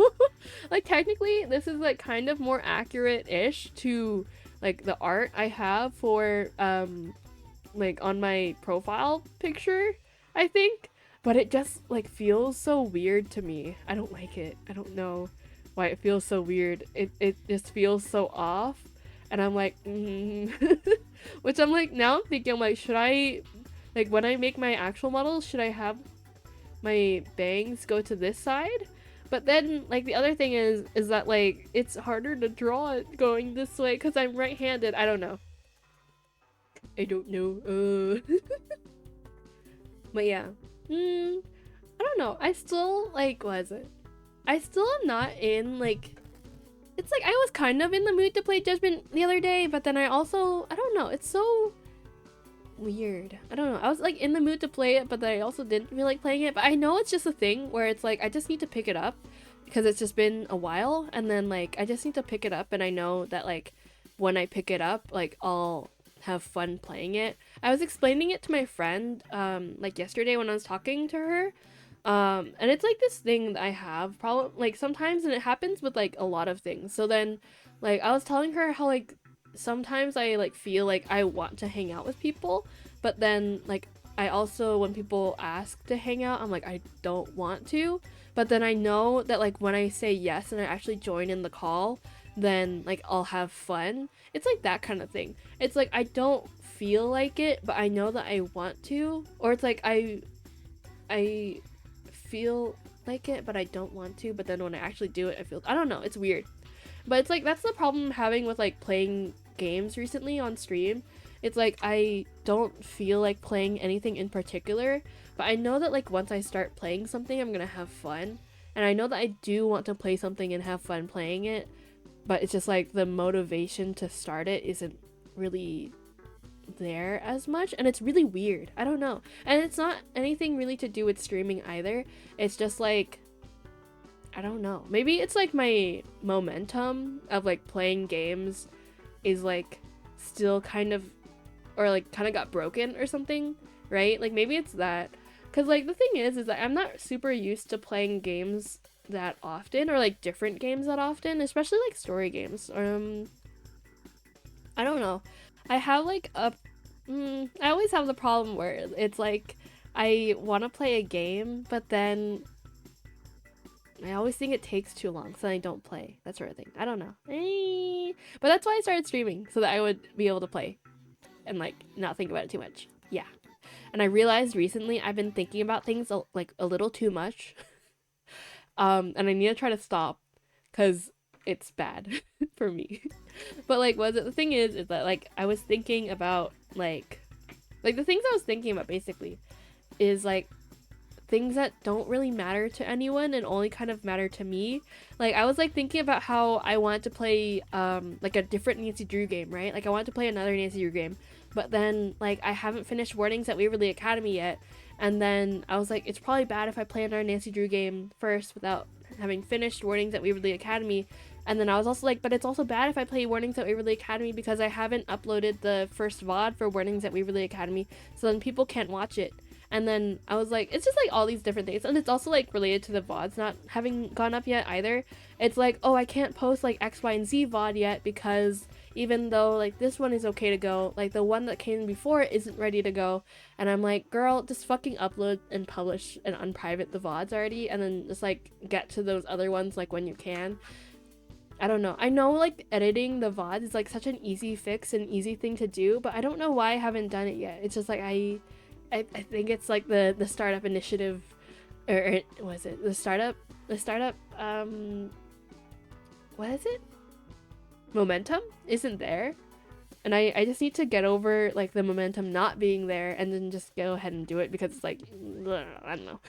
Like technically this is like kind of more accurate-ish to like the art I have for like on my profile picture, I think. But it just like feels so weird to me. I don't like it. I don't know why it feels so weird. It just feels so off. And I'm like, which I'm like, now I'm thinking, I'm like, should I, like when I make my actual models, should I have my bangs go to this side? But then like the other thing is that like it's harder to draw it going this way because I'm right-handed. I don't know. I don't know. But yeah. I don't know. I still like, what is it? I still am not in like, it's like I was kind of in the mood to play Judgment the other day, but then I don't know, it's so weird. I don't know. I was like in the mood to play it, but then I also didn't feel like playing it. But I know it's just a thing where it's like I just need to pick it up because it's just been a while, and then like I just need to pick it up, and I know that like when I pick it up, like I'll have fun playing it. I was explaining it to my friend like yesterday when I was talking to her. And it's like this thing that I have probably like sometimes, and it happens with like a lot of things. So then like I was telling her how like sometimes I like feel like I want to hang out with people, but then like I also, when people ask to hang out, I'm like, I don't want to. But then I know that like when I say yes and I actually join in the call, then like I'll have fun. It's like that kind of thing. It's like I don't feel like it, but I know that I want to. Or it's like I feel like it, but I don't want to. But then when I actually do it, I don't know. It's weird. But it's like that's the problem I'm having with like playing games recently on stream. It's like I don't feel like playing anything in particular, but I know that like once I start playing something, I'm gonna have fun. And I know that I do want to play something and have fun playing it, but it's just like the motivation to start it isn't really there as much, and it's really weird. I don't know. And it's not anything really to do with streaming either. It's just like, I don't know. Maybe it's like my momentum of like playing games is like still kind of, or like kind of got broken or something, right? Like maybe it's that. Cause like the thing is that I'm not super used to playing games that often, or like different games that often, especially like story games. I don't know. I have like I always have the problem where it's like I want to play a game, but then I always think it takes too long, so I don't play. That sort of thing. I don't know. But that's why I started streaming, so that I would be able to play and like not think about it too much. Yeah. And I realized recently I've been thinking about things like a little too much. And I need to try to stop because it's bad for me. But like the thing is that like I was thinking about like the things I was thinking about basically is like things that don't really matter to anyone and only kind of matter to me. Like I was like thinking about how I wanted to play like a different Nancy Drew game, right? Like I wanted to play another Nancy Drew game, but then like I haven't finished Warnings at Waverly Academy yet, and then I was like, it's probably bad if I play another Nancy Drew game first without having finished Warnings at Waverly Academy. And then I was also like, but it's also bad if I play Warnings at Waverly Academy because I haven't uploaded the first VOD for Warnings at Waverly Academy, so then people can't watch it. And then I was like, it's just like all these different things. And it's also like related to the VODs not having gone up yet either. It's like, oh, I can't post like X, Y, and Z VOD yet because even though like this one is okay to go, like the one that came before isn't ready to go. And I'm like, girl, just fucking upload and publish and unprivate the VODs already, and then just like get to those other ones like when you can. I don't know. I know like editing the VODs is like such an easy fix and easy thing to do, but I don't know why I haven't done it yet. It's just like I think it's like the startup initiative, or was it the startup what is it, momentum isn't there, and I just need to get over like the momentum not being there and then just go ahead and do it because it's like, I don't know.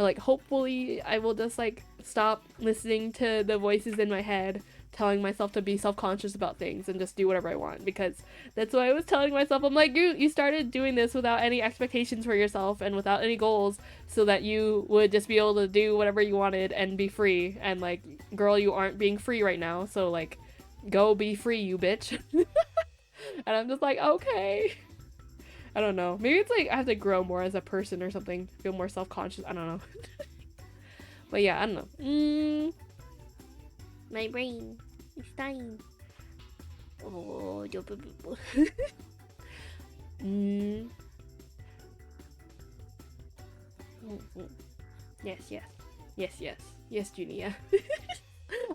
or like hopefully I will just like stop listening to the voices in my head telling myself to be self-conscious about things and just do whatever I want, because that's what I was telling myself. I'm like, you started doing this without any expectations for yourself and without any goals, so that you would just be able to do whatever you wanted and be free, and like, girl, you aren't being free right now, so like, go be free, you bitch. And I'm just like, okay. I don't know, maybe it's like I have to grow more as a person or something, feel more self-conscious, I don't know. But yeah, I don't know. My brain is dying. Oh, yes, Joony, yeah.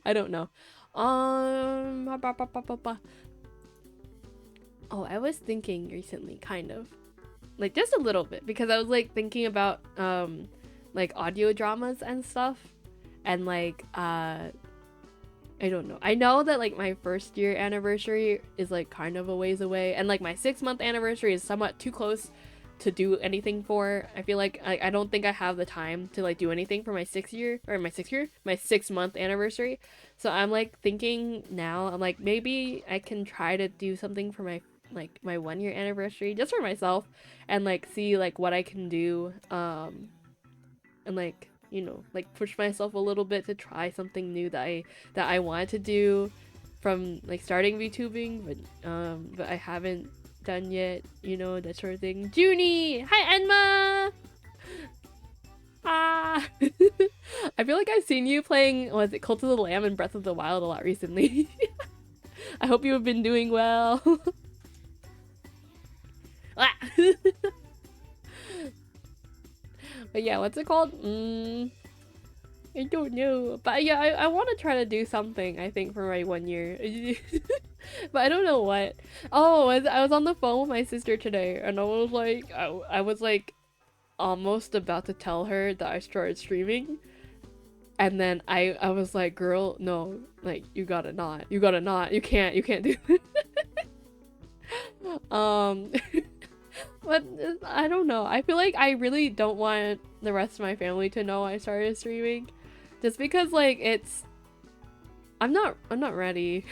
I don't know. Oh, I was thinking recently, kind of, like just a little bit, because I was like thinking about like audio dramas and stuff, and like I don't know. I know that like my first year anniversary is like kind of a ways away, and like my 6-month anniversary is somewhat too close to do anything for. I feel like I don't think I have the time to like do anything for my 6-month anniversary. So I'm like thinking now, I'm like, maybe I can try to do something for my 1-year anniversary just for myself, and like see like what I can do, and like, you know, like push myself a little bit to try something new that I wanted to do from like starting VTubing, but I haven't done yet, you know, that sort of thing. Joony! Hi, Enma! Ah! I feel like I've seen you playing, was it Cult of the Lamb and Breath of the Wild a lot recently. I hope you have been doing well. Ah! But yeah, what's it called? I don't know. But yeah, I want to try to do something, I think, for my 1 year. But I don't know what. Oh, I was on the phone with my sister today, and I was like almost about to tell her that I started streaming. And then I was like, girl, no, like, you can't do it. But I don't know. I feel like I really don't want the rest of my family to know I started streaming, just because like I'm not ready.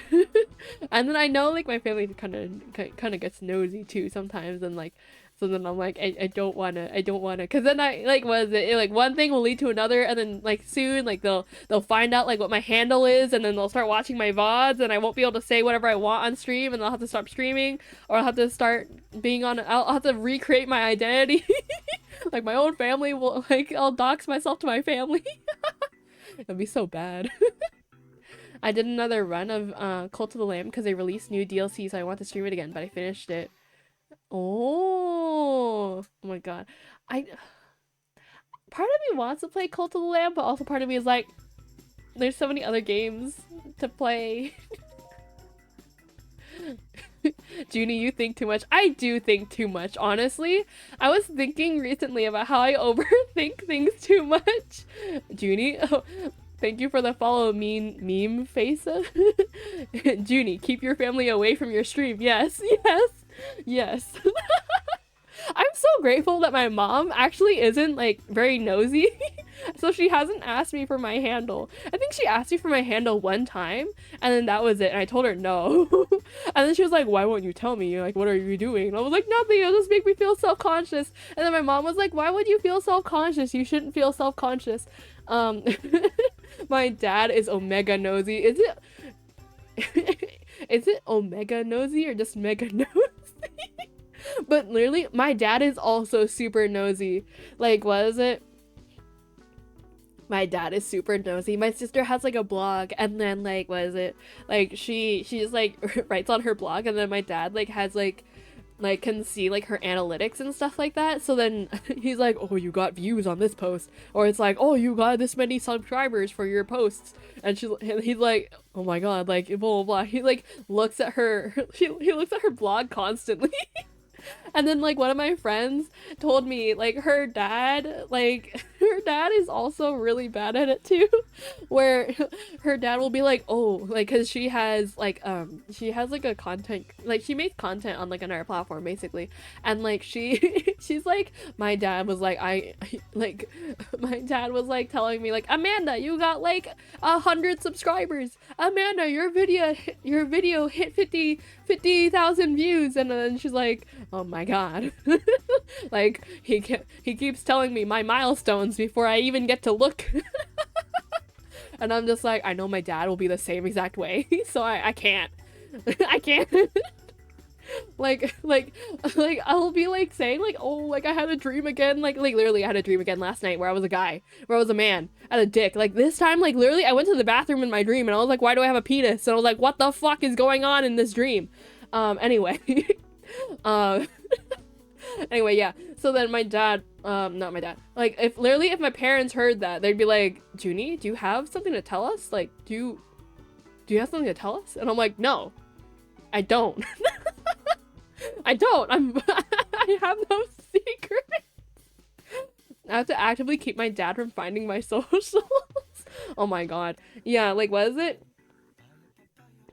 And then I know like my family kind of gets nosy too sometimes, and like, so then I'm like, I don't wanna, because then I like, like one thing will lead to another, and then like soon like they'll find out like what my handle is, and then they'll start watching my VODs, and I won't be able to say whatever I want on stream, and I'll have to stop streaming, or I'll have to start being on, I'll have to recreate my identity. Like my own family will, like, I'll dox myself to my family. It'd be so bad. I did another run of Cult of the Lamb because they released new DLC, so I want to stream it again, but I finished it. Oh my god. Part of me wants to play Cult of the Lamb, but also part of me is like, there's so many other games to play. Joony, you think too much. I do think too much, honestly. I was thinking recently about how I overthink things too much. Joony, oh, thank you for the follow, meme face. Joony, keep your family away from your stream. Yes. I'm so grateful that my mom actually isn't like very nosy. So she hasn't asked me for my handle. I think she asked me for my handle one time, and then that was it, and I told her no. And then she was like, why won't you tell me? Like, what are you doing? And I was like, nothing, it'll just make me feel self-conscious. And then my mom was like, why would you feel self-conscious? You shouldn't feel self-conscious. My dad is omega nosy. Is it omega nosy or just mega nosy? But literally, my dad is also super nosy. Like, what is it? My dad is super nosy. My sister has like a blog, and then like, what is it? Like, she just like writes on her blog, and then my dad like has like can see like her analytics and stuff like that. So then he's like, oh, you got views on this post, or it's like, oh, you got this many subscribers for your posts, and he's like, oh my god, like blah blah blah. He like looks at her he looks at her blog constantly. And then like one of my friends told me like her dad her dad is also really bad at it too, where her dad will be like, oh, like, because she has like a content, like she makes content on like another platform basically, and like she's like, my dad was like, my dad was like telling me like, Amanda, you got like 100 subscribers, Amanda, your video hit 50,000 views, and then she's like, oh my god. Like he keeps telling me my milestones before I even get to look. And I'm just like, I know my dad will be the same exact way, so I can't. I can't. like I'll be like saying like, oh, like I had a dream again, like literally I had a dream again last night where I was a guy, where I was a man and a dick. Like this time, like literally I went to the bathroom in my dream and I was like, why do I have a penis? And I was like, what the fuck is going on in this dream? Anyway. Anyway, yeah, so then my dad, not my dad, like if my parents heard that, they'd be like, Joony, do you have something to tell us? Like, do you have something to tell us? And I'm like, no, I don't. I don't. I have no secret. I have to actively keep my dad from finding my socials. Oh my god. Yeah, like, what is it?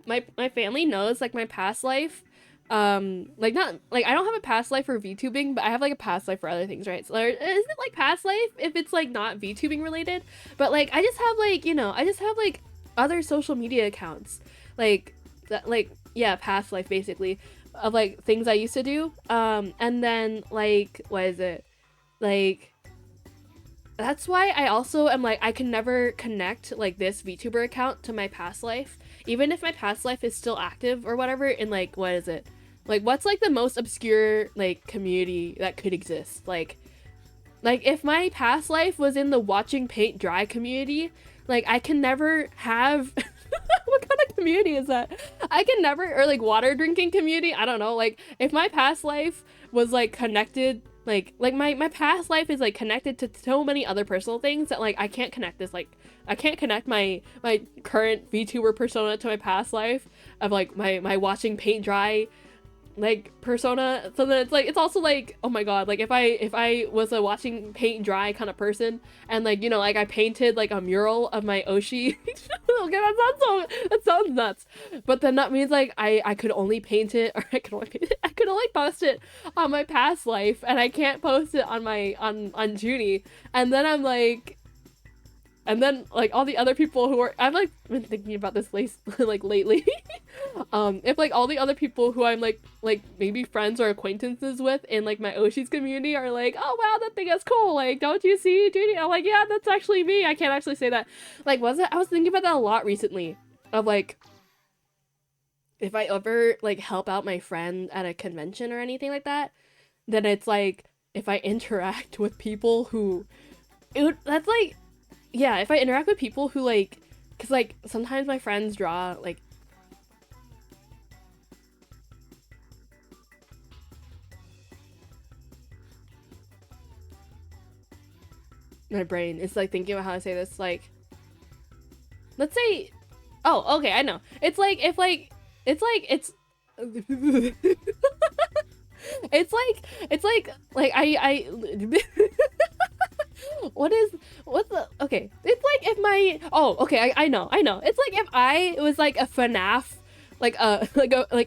My family knows, like, my past life. Like, not, like, I don't have a past life for VTubing, but I have, like, a past life for other things, right? So, isn't it, like, past life if it's, like, not VTubing related? But, like, I just have, like, you know, I just have, like, other social media accounts. Like, that, like, yeah, past life, basically, of, like, things I used to do. And then, like, what is it? Like, that's why I also am, like, I can never connect, like, this VTuber account to my past life. Even if my past life is still active or whatever, in, like, what is it? Like, what's, like, the most obscure, like, community that could exist? Like, if my past life was in the watching paint dry community, like, I can never have... What kind of community is that? I can never... Or, like, water drinking community? I don't know. Like, if my past life was, like, connected... Like my past life is, like, connected to so many other personal things that, like, I can't connect this, like, I can't connect my current VTuber persona to my past life of, like, my watching paint dry, like, persona. So then it's, like, it's also, like, oh my god, like, if I was a watching paint dry kind of person, and, like, you know, like, I painted, like, a mural of my Oshi. Okay, that sounds nuts. But then that means, like, I could only paint it, or I could only post it on my past life, and I can't post it on my on Joony. And then I'm like, and then, like, all the other people who are, I've, like, been thinking about this like lately. If, like, all the other people who I'm, like maybe friends or acquaintances with in, like, my OSHI'S community are like, oh wow, that thing is cool, like, don't you see, Joony? I'm like, yeah, that's actually me. I can't actually say that. Like, I was thinking about that a lot recently, of, like, if I ever, like, help out my friend at a convention or anything like that, then it's, like, if I interact with people who, that's, like, yeah, if I interact with people who, like, because, like, sometimes my friends draw, like, my brain is, like, thinking about how to say this, like, let's say, oh, okay, I know. It's, like, if, like, it's, like, it's, it's, like, I, okay, it's like if my, oh, okay, I know, it's like if I was, like, a FNAF, like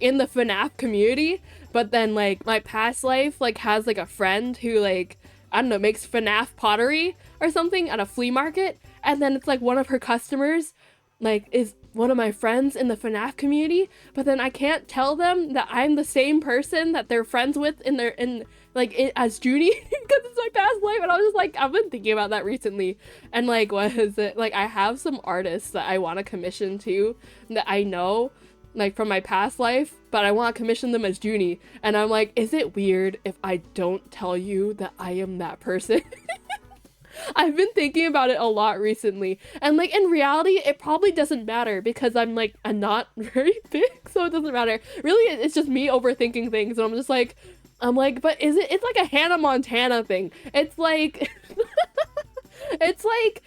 in the FNAF community, but then, like, my past life, like, has, like, a friend who, like, I don't know, makes FNAF pottery or something at a flea market, and then it's, like, one of her customers, like, is one of my friends in the FNAF community, but then I can't tell them that I'm the same person that they're friends with as Joony, because it's my past life. And I was just like, I've been thinking about that recently, and, like, what is it, like, I have some artists that I want to commission too, that I know, like, from my past life, but I want to commission them as Joony, and I'm like, is it weird if I don't tell you that I am that person? I've been thinking about it a lot recently, and, like, in reality, it probably doesn't matter, because I'm, like, I'm not very big, so it doesn't matter. Really, it's just me overthinking things, and I'm just like, but it's like a Hannah Montana thing. It's like, it's like,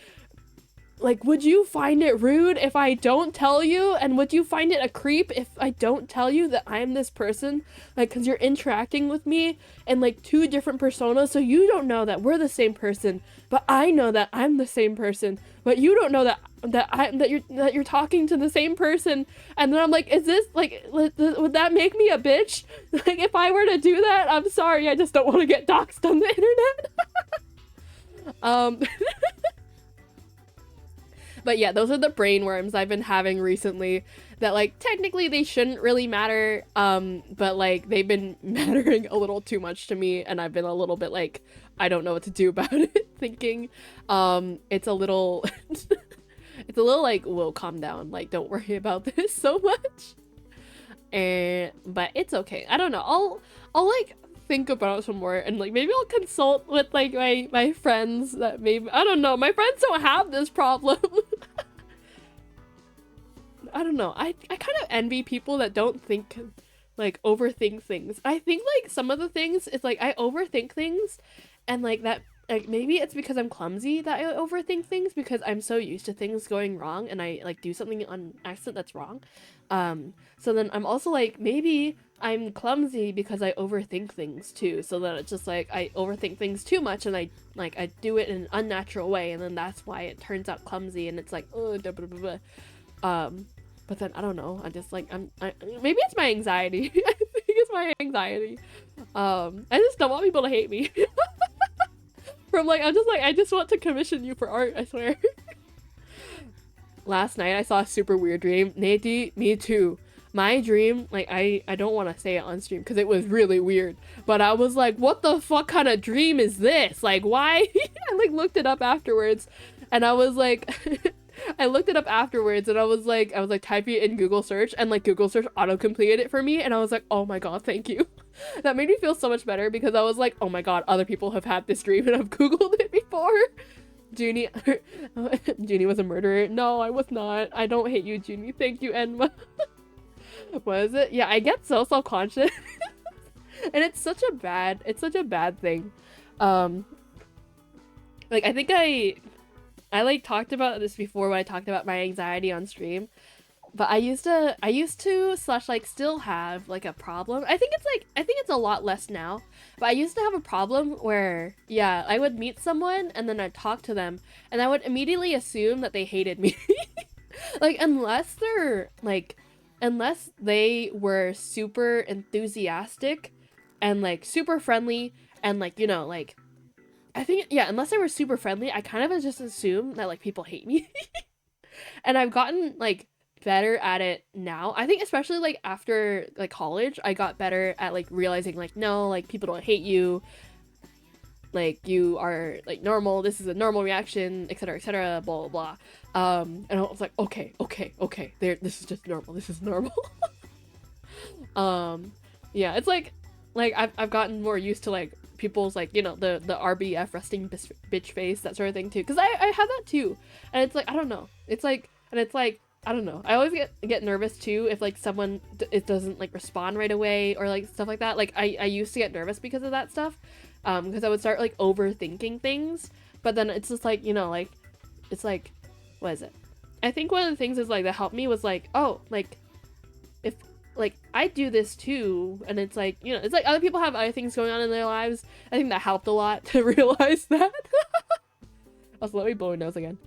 like, would you find it rude if I don't tell you? And would you find it a creep if I don't tell you that I'm this person? Like, because you're interacting with me in, like, 2 different personas, so you don't know that we're the same person, but I know that I'm the same person, but you don't know that you're talking to the same person. And then I'm like, is this, like, would that make me a bitch? Like, if I were to do that, I'm sorry, I just don't want to get doxxed on the internet. But yeah, those are the brainworms I've been having recently that, like, technically they shouldn't really matter, but, like, they've been mattering a little too much to me, and I've been a little bit, like, I don't know what to do about it, thinking, it's a little, it's a little, like, whoa, calm down, like, don't worry about this so much, but it's okay. I don't know, I'll, like, think about it some more, and, like, maybe I'll consult with, like, my friends that maybe, I don't know, my friends don't have this problem. I don't know, I kind of envy people that don't think, like, overthink things. I think, like, some of the things, it's like, I overthink things, and, like, that, like, maybe it's because I'm clumsy that I overthink things, because I'm so used to things going wrong, and I, like, do something on accident that's wrong. So then I'm also like, maybe I'm clumsy because I overthink things too, so that it's just like I overthink things too much, and I do it in an unnatural way, and then that's why it turns out clumsy, and it's like, oh, blah, blah, blah, blah. But then I don't know, I just like maybe it's my anxiety. I think it's my anxiety. I just don't want people to hate me. From like, I'm just like, I just want to commission you for art, I swear. Last night I saw a super weird dream. Nate, me too. My dream, like, I don't want to say it on stream because it was really weird, but I was like, what the fuck kind of dream is this? Like, why? I, like, looked it up afterwards, and I was like, I looked it up afterwards, and I was like typing it in Google search, and, like, Google search auto-completed it for me, and I was like, oh my god, thank you. That made me feel so much better, because I was like, oh my god, other people have had this dream, and I've Googled it before. Joony, Joony was a murderer. No, I was not. I don't hate you, Joony. Thank you, Enma. Was it? Yeah, I get so self-conscious. And it's such a bad thing. Like, I think I like talked about this before when I talked about my anxiety on stream. But I used to slash, like, still have, like, a problem. I think it's a lot less now. But I used to have a problem where, yeah, I would meet someone and then I'd talk to them and I would immediately assume that they hated me. Like, unless they were super enthusiastic and, like, super friendly and, like, you know, like, I think, yeah, unless they were super friendly, I kind of just assume that, like, people hate me. And I've gotten, like, better at it now. I think especially, like, after, like, college, I got better at, like, realizing, like, no, like, people don't hate you, like, you are, like, normal, this is a normal reaction, etc, blah blah blah. And I was like, okay, there, this is just normal, this is normal. Yeah, it's like I've gotten more used to, like, people's, like, you know, the RBF, resting bitch face, that sort of thing too, because I have that too, and it's like, I don't know, it's like, and it's like, I don't know, I always get nervous too if, like, someone it doesn't, like, respond right away or, like, stuff like that. Like, I used to get nervous because of that stuff, because I would start, like, overthinking things, but then it's just like, you know, like, it's like, what is it? I think one of the things is, like, that helped me was, like, oh, like, if, like, I do this too, and it's like, you know, it's like other people have other things going on in their lives. I think that helped a lot to realize that. Also, let me blow my nose again.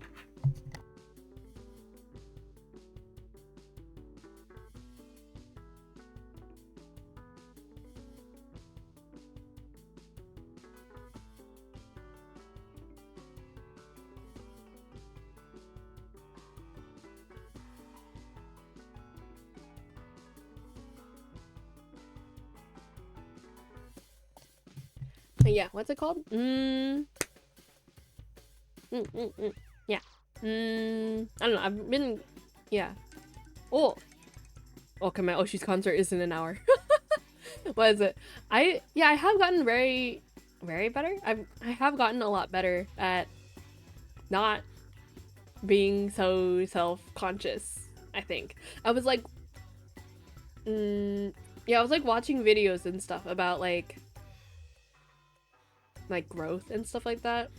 Yeah, what's it called? Yeah. I don't know, I've been, yeah. Oh, okay, my OSHI'S concert is in an hour. What is it? I have gotten very better. I have gotten a lot better at not being so self-conscious, I think. I was like, yeah, I was, like, watching videos and stuff about, like, growth and stuff like that,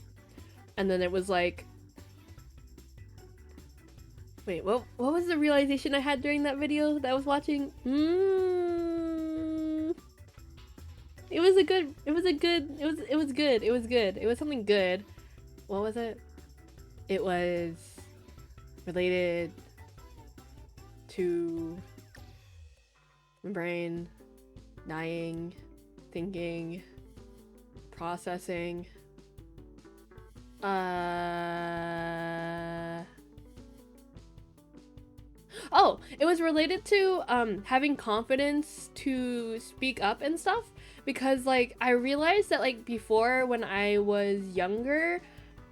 and then it was like, Wait, what was the realization I had during that video that I was watching? It was good. It was good. It was good. It was something good. What was it? It was related to my brain dying, thinking, processing. Oh, it was related to having confidence to speak up and stuff, because like I realized that like before when I was younger,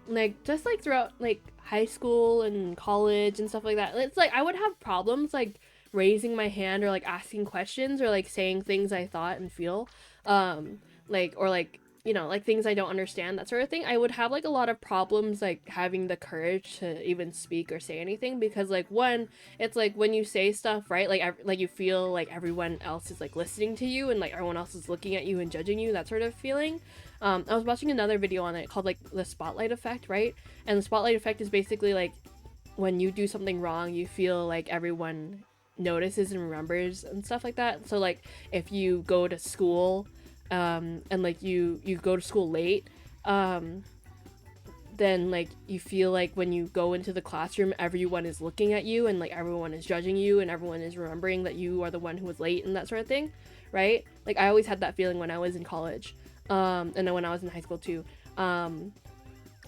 like just like throughout like high school and college and stuff like that, it's like I would have problems like raising my hand or like asking questions or like saying things I thought and feel, like, or like, you know, like things I don't understand, that sort of thing. I would have like a lot of problems like having the courage to even speak or say anything, because like one, it's like when you say stuff, right, like you feel like everyone else is like listening to you and like everyone else is looking at you and judging you, that sort of feeling. I was watching another video on it called like the spotlight effect, right? And the spotlight effect is basically like when you do something wrong, you feel like everyone notices and remembers and stuff like that. So like if you go to school, and like you go to school late, then like you feel like when you go into the classroom, everyone is looking at you and like everyone is judging you and everyone is remembering that you are the one who was late and that sort of thing, right? Like I always had that feeling when I was in college, and then when I was in high school too.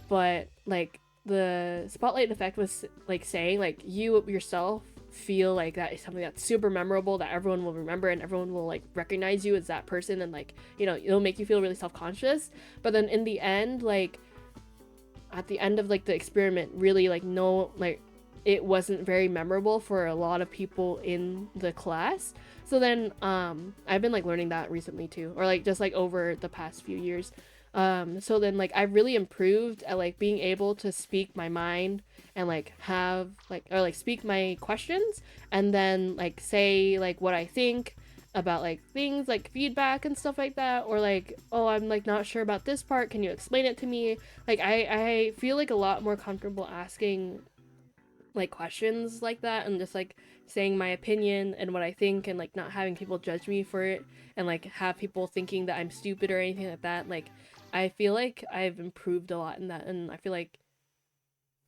But like the spotlight effect was like saying like you yourself feel like that is something that's super memorable that everyone will remember and everyone will like recognize you as that person, and like, you know, it'll make you feel really self-conscious. But then in the end, like at the end of like the experiment, really like no, like it wasn't very memorable for a lot of people in the class. So then I've been like learning that recently too, or like just like over the past few years. So then like I've really improved at like being able to speak my mind and like have like, or like speak my questions and then like say like what I think about like things like feedback and stuff like that, or like, oh, I'm like not sure about this part, can you explain it to me? Like I feel like a lot more comfortable asking like questions like that and just like saying my opinion and what I think, and like not having people judge me for it and like have people thinking that I'm stupid or anything like that. Like I feel like I've improved a lot in that, and I feel like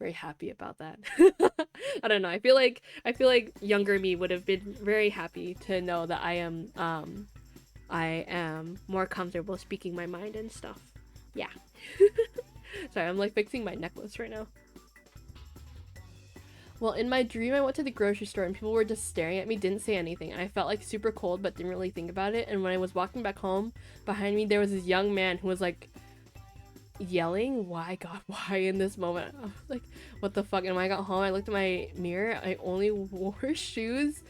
very happy about that. I don't know. I feel like younger me would have been very happy to know that I am more comfortable speaking my mind and stuff. Yeah. Sorry, I'm like fixing my necklace right now. Well, in my dream, I went to the grocery store and people were just staring at me, didn't say anything. I felt like super cold, but didn't really think about it. And when I was walking back home, behind me, there was this young man who was like yelling, why, God, why in this moment? I was like, what the fuck? And when I got home, I looked at my mirror. I only wore shoes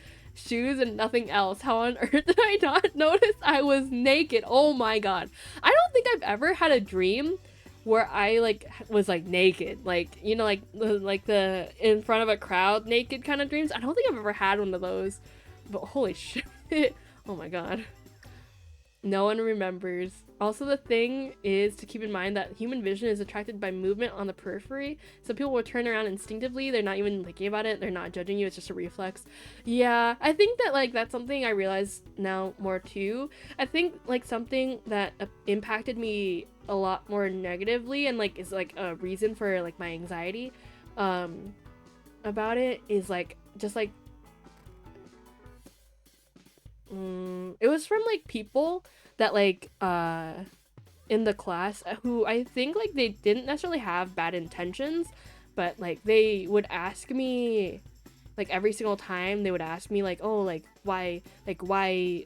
and nothing else. How on earth did I not notice I was naked? Oh my God. I don't think I've ever had a dream where I like was like naked, like, you know, like the in front of a crowd naked kind of dreams. I don't think I've ever had one of those, but holy shit. Oh my God. No one remembers. Also, the thing is to keep in mind that human vision is attracted by movement on the periphery. So people will turn around instinctively. They're not even thinking about it. They're not judging you. It's just a reflex. Yeah, I think that like that's something I realize now more too. I think like something that impacted me a lot more negatively and like is like a reason for like my anxiety about it is like just like it was from like people that like in the class who I think like they didn't necessarily have bad intentions, but like they would ask me like every single time they would ask me like, oh, like why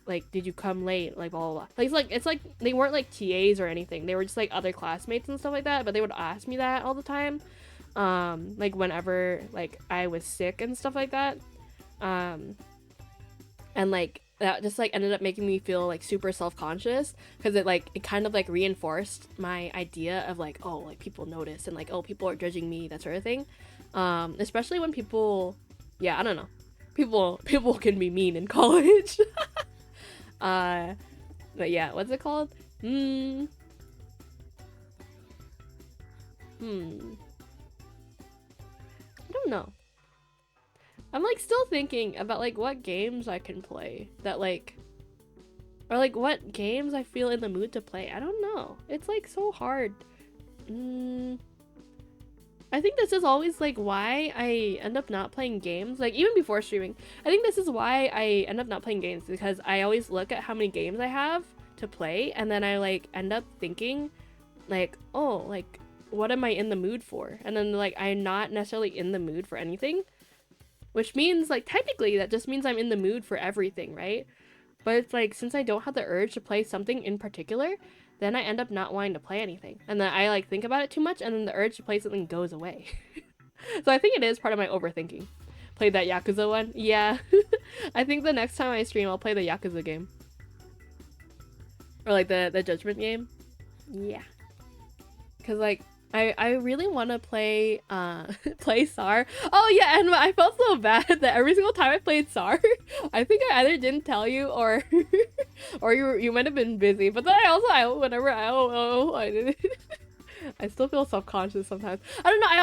like did you come late, like blah blah blah. Like it's like they weren't like TAs or anything, they were just like other classmates and stuff like that, but they would ask me that all the time, like whenever like I was sick and stuff like that, and like that just like ended up making me feel like super self-conscious, because it kind of like reinforced my idea of like, oh, like people notice and like, oh, people are judging me, that sort of thing. Especially when people, yeah, I don't know, people can be mean in college. But yeah, what's it called? I don't know. I'm like still thinking about like what games I can play that like, or like what games I feel in the mood to play. I don't know. It's like so hard. I think this is always like why I end up not playing games, like even before streaming. I think this is why I end up not playing games, because I always look at how many games I have to play and then I like end up thinking like, oh, like what am I in the mood for? And then like I'm not necessarily in the mood for anything, which means like technically that just means I'm in the mood for everything, right? But it's like, since I don't have the urge to play something in particular, then I end up not wanting to play anything. And then I like think about it too much and then the urge to play something goes away. So I think it is part of my overthinking. Played that Yakuza one? Yeah. I think the next time I stream, I'll play the Yakuza game. Or like the Judgment game. Yeah. Cause like, I really want to play play SAR. Oh yeah, and I felt so bad that every single time I played SAR, I think I either didn't tell you or or you might have been busy. But then I did I still feel self-conscious sometimes. I don't know. I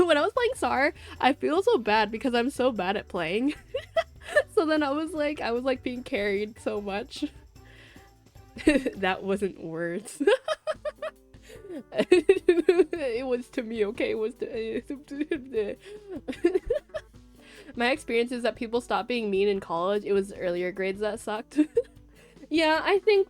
when I was playing SAR, I feel so bad because I'm so bad at playing. So then I was like being carried so much. That wasn't words. It was to me, okay? It was to my experience is that people stopped being mean in college. It was earlier grades that sucked. Yeah, I think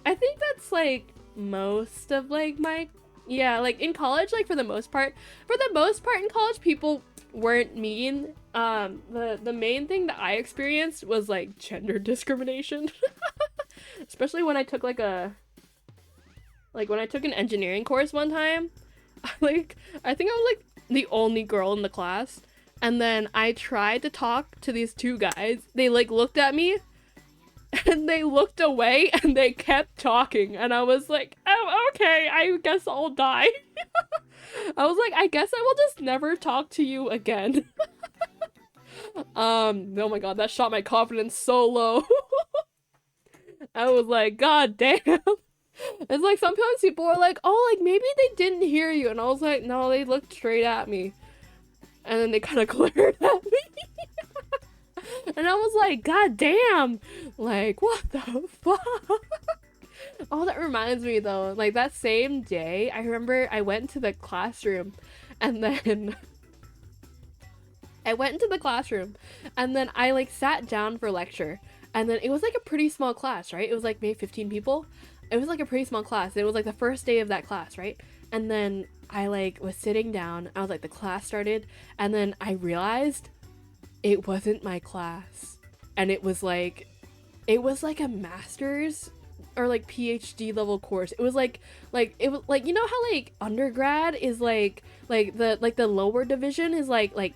that's like most of like my, yeah, like in college, like for the most part in college, people weren't mean. The main thing that I experienced was like gender discrimination. Especially when I took when I took an engineering course one time, like, I think I was like the only girl in the class, and then I tried to talk to these two guys. They like looked at me, and they looked away, and they kept talking, and I was like, oh, okay, I guess I'll die. I was like, I guess I will just never talk to you again. Oh my god, that shot my confidence so low. I was like, god damn. It's like sometimes people are like, oh, like maybe they didn't hear you, and I was like, no, they looked straight at me, and then they kind of glared at me. And I was like, god damn, like what the fuck. Oh, that reminds me though, like that same day I remember I went to the classroom, and then I like sat down for lecture, and then it was like a pretty small class, right? It was like maybe 15 people. It was like a pretty small class. It was like the first day of that class, right? And then I like was sitting down. I was like, the class started, and then I realized it wasn't my class, and it was like a master's or like PhD level course. It was like it was like, you know how like undergrad is like the lower division is like I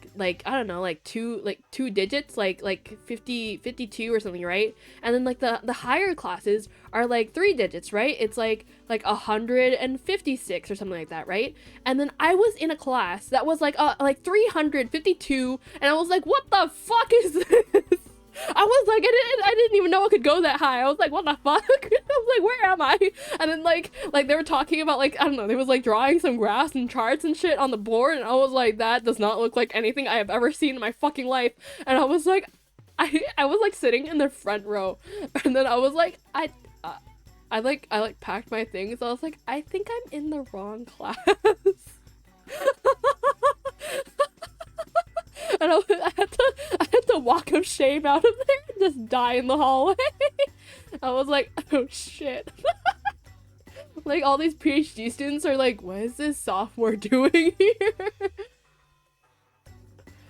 don't know, like two digits, like 52 or something, right? And then like the higher classes are like 3 digits, right? It's like 156 or something like that, right? And then I was in a class that was like 352, and I was like, what the fuck is this? I was like, I didn't even know I could go that high. I was like, what the fuck? I was like, where am I? And then like they were talking about like, I don't know, they was like drawing some graphs and charts and shit on the board, and I was like, that does not look like anything I have ever seen in my fucking life. And I was like, I was like sitting in the front row, and then I was like, I packed my things. I was like, I think I'm in the wrong class. And I had to walk of shame out of there and just die in the hallway. I was like, oh shit. Like all these PhD students are like, what is this sophomore doing here?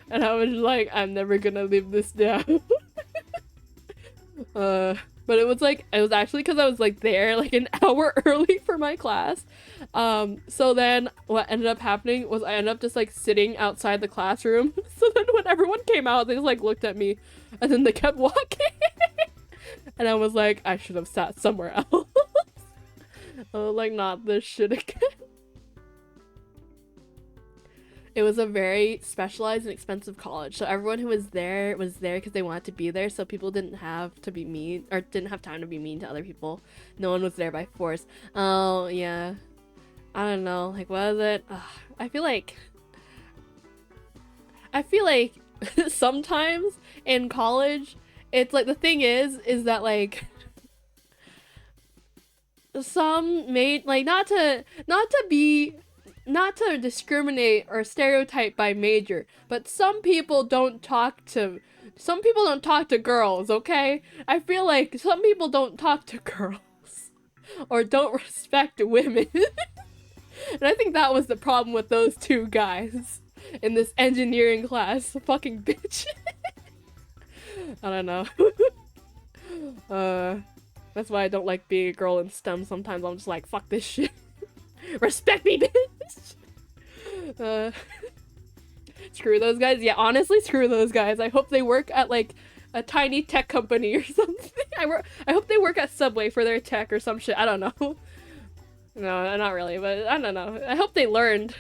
And I was like, I'm never gonna live this down. But it was actually because I was like there like an hour early for my class. So then what ended up happening was I ended up just like sitting outside the classroom. So then when everyone came out, they just like looked at me, and then they kept walking. And I was like, I should have sat somewhere else. I was like, not this shit again. It was a very specialized and expensive college, so everyone who was there because they wanted to be there, so people didn't have to be mean, or didn't have time to be mean to other people. No one was there by force. Oh, yeah. I don't know, like, what is it? I feel like I feel like sometimes in college, it's like the thing is that like some made like not to discriminate or stereotype by major, but some people don't talk to girls, okay? I feel like some people don't talk to girls or don't respect women. And I think that was the problem with those two guys in this engineering class. Fucking bitch. I don't know. That's why I don't like being a girl in STEM. Sometimes I'm just like, fuck this shit. Respect me, bitch! Screw those guys. Yeah, honestly, screw those guys. I hope they work at, like, a tiny tech company or something. I hope they work at Subway for their tech or some shit. I don't know. No, not really, but I don't know. I hope they learned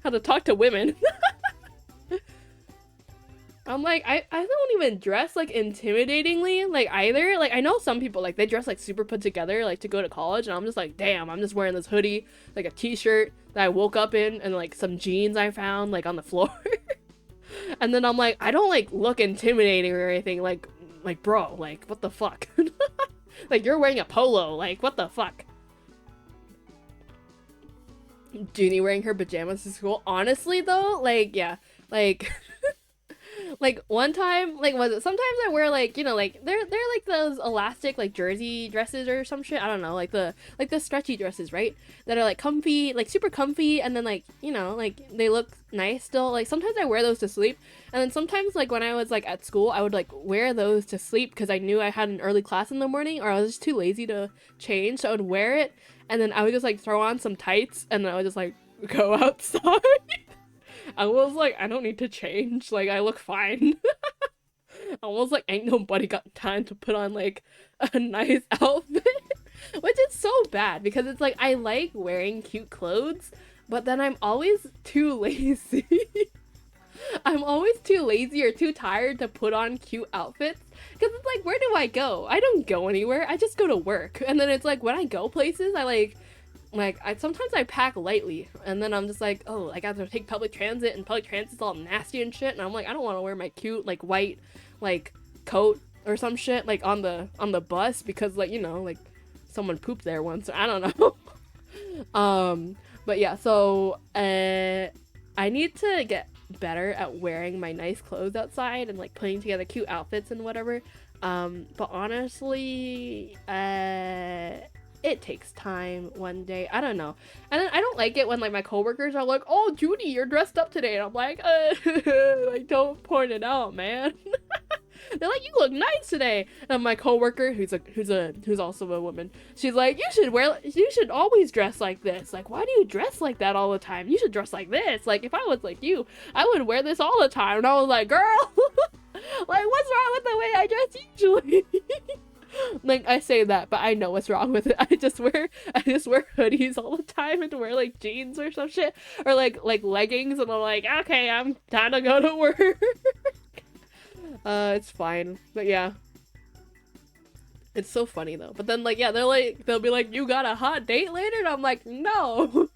how to talk to women. I'm like, I don't even dress, like, intimidatingly, like, either. Like, I know some people, like, they dress, like, super put together, like, to go to college, and I'm just like, damn, I'm just wearing this hoodie, like, a t-shirt that I woke up in, and, like, some jeans I found, like, on the floor. And then I'm like, I don't, like, look intimidating or anything, like, bro, like, what the fuck? Like, you're wearing a polo, like, what the fuck? Joony wearing her pajamas to school? Honestly, though, like, yeah, like... Like, one time, like, sometimes I wear, like, you know, like, they're like those elastic, like, jersey dresses or some shit, I don't know, like the stretchy dresses, right? That are, like, comfy, like, super comfy, and then, like, you know, like, they look nice still, like, sometimes I wear those to sleep, and then sometimes, like, when I was, like, at school, I would, like, wear those to sleep, because I knew I had an early class in the morning, or I was just too lazy to change, so I would wear it, and then I would just, like, throw on some tights, and then I would just, like, go outside. I was like, I don't need to change. Like, I look fine. I was like, ain't nobody got time to put on, like, a nice outfit. Which is so bad, because it's like, I like wearing cute clothes, but then I'm always too lazy. I'm always too lazy or too tired to put on cute outfits. Because it's like, where do I go? I don't go anywhere. I just go to work. And then it's like, when I go places, I sometimes I pack lightly, and then I'm just like, oh, I gotta take public transit, and public transit's all nasty and shit, and I'm like, I don't want to wear my cute, like, white, like, coat or some shit, like, on the bus, because, like, you know, like, someone pooped there once, I don't know. But yeah, so, I need to get better at wearing my nice clothes outside, and, like, putting together cute outfits and whatever, but honestly, it takes time one day. I don't know. And then I don't like it when, like, my coworkers are like, oh, Joony, you're dressed up today. And I'm like, like, don't point it out, man. They're like, you look nice today. And my coworker, who's also a woman, she's like, you should always dress like this. Like, why do you dress like that all the time? You should dress like this. Like, if I was like you, I would wear this all the time. And I was like, girl, like, what's wrong with the way I dress usually? Like, I say that, but I know what's wrong with it. I just wear hoodies all the time and wear, like, jeans or some shit, or like leggings, and I'm like, okay, I'm time to go to work. It's fine, but yeah, it's so funny though. But then, like, yeah, they'll be like, you got a hot date later, and I'm like, no.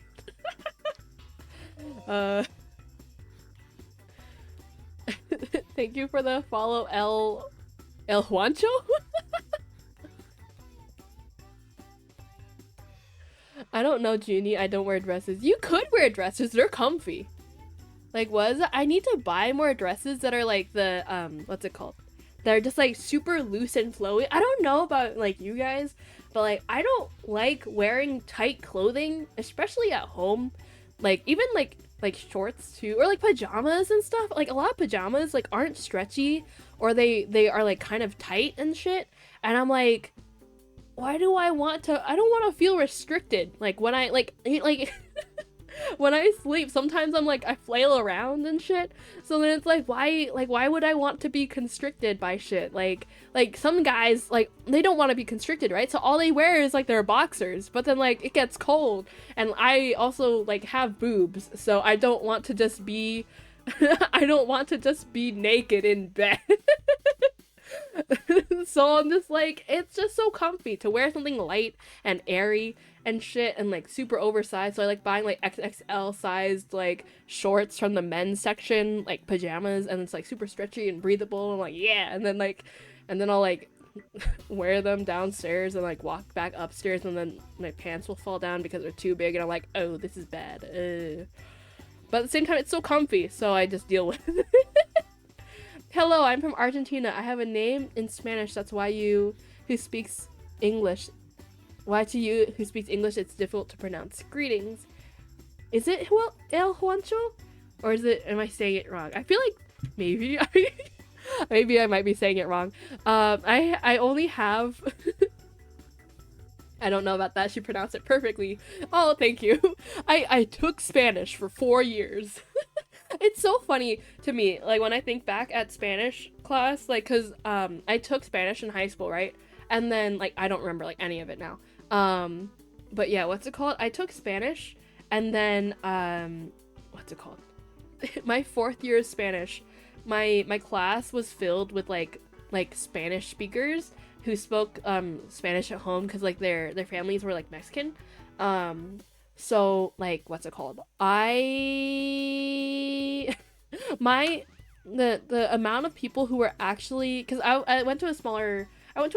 Thank you for the follow, El Juancho. I don't know, Joony. I don't wear dresses. You could wear dresses. They're comfy. Like, I need to buy more dresses that are like the, what's it called? That are just like super loose and flowy. I don't know about like you guys, but like, I don't like wearing tight clothing, especially at home. Like, even like shorts too, or like pajamas and stuff. Like, a lot of pajamas like aren't stretchy, or they are like kind of tight and shit. And I'm like, why do I want to? I don't want to feel restricted. Like, when I like when I sleep, sometimes I'm like, I flail around and shit. So then it's like, why would I want to be constricted by shit? Like some guys, like, they don't want to be constricted, right? So all they wear is like their boxers, but then like it gets cold, and I also like have boobs, so I don't want to just be I don't want to just be naked in bed. So I'm just like, it's just so comfy to wear something light and airy and shit, and like super oversized. So I like buying like XXL sized like shorts from the men's section, like pajamas, and it's like super stretchy and breathable. I'm like, yeah, and then I'll like wear them downstairs and like walk back upstairs, and then my pants will fall down because they're too big, and I'm like, oh, this is bad. But at the same time, it's so comfy, so I just deal with it. Hello, I'm from Argentina. I have a name in Spanish. That's why you who speaks English. Why to you who speaks English, it's difficult to pronounce. Greetings. Is it El Juancho? Or is it, am I saying it wrong? I feel like maybe maybe I might be saying it wrong. I only have I don't know about that. She pronounced it perfectly. Oh, thank you. I took Spanish for 4 years. It's so funny to me, like, when I think back at Spanish class, like, because I took Spanish in high school, right? And then, like, I don't remember, like, any of it now. But yeah, what's it called? I took Spanish, and then, what's it called? My 4th year of Spanish, my class was filled with, like Spanish speakers who spoke, Spanish at home, because, like, their families were, like, Mexican. So, like, what's it called? The amount of people who were actually, because I went to a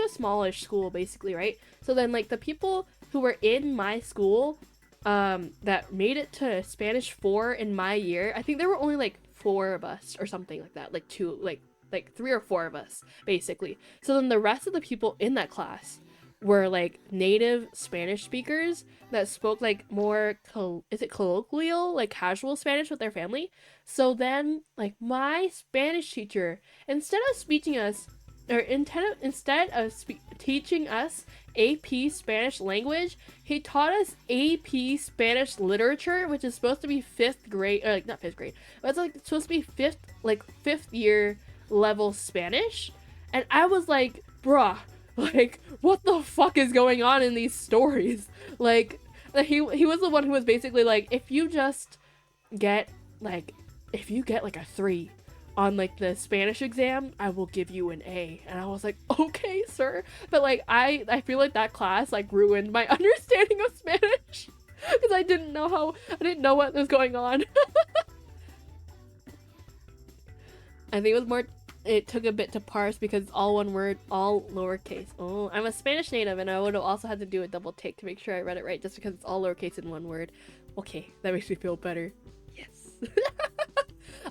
smallish school, basically, right? So then, like, the people who were in my school, that made it to Spanish 4 in my year, I think there were only, like, 4 of us, or something like that, like 2, like 3 or 4 of us, basically. So then the rest of the people in that class were like native Spanish speakers that spoke like more is it colloquial, like casual Spanish with their family. So then like my Spanish teacher, instead of teaching us teaching us AP Spanish language, he taught us AP Spanish literature, which is supposed to be 5th grade, or like not 5th grade, but it's like supposed to be 5th year level Spanish. And I was like, bruh, like, what the fuck is going on in these stories? Like, he was the one who was basically like, if you get like a 3 on like the Spanish exam, I will give you an A. And I was like, okay, sir. But like, I feel like that class like ruined my understanding of Spanish because I didn't know what was going on. I think it took a bit to parse because it's all one word, all lowercase. Oh, I'm a Spanish native, and I would have also had to do a double take to make sure I read it right, just because it's all lowercase in one word. Okay, that makes me feel better. Yes.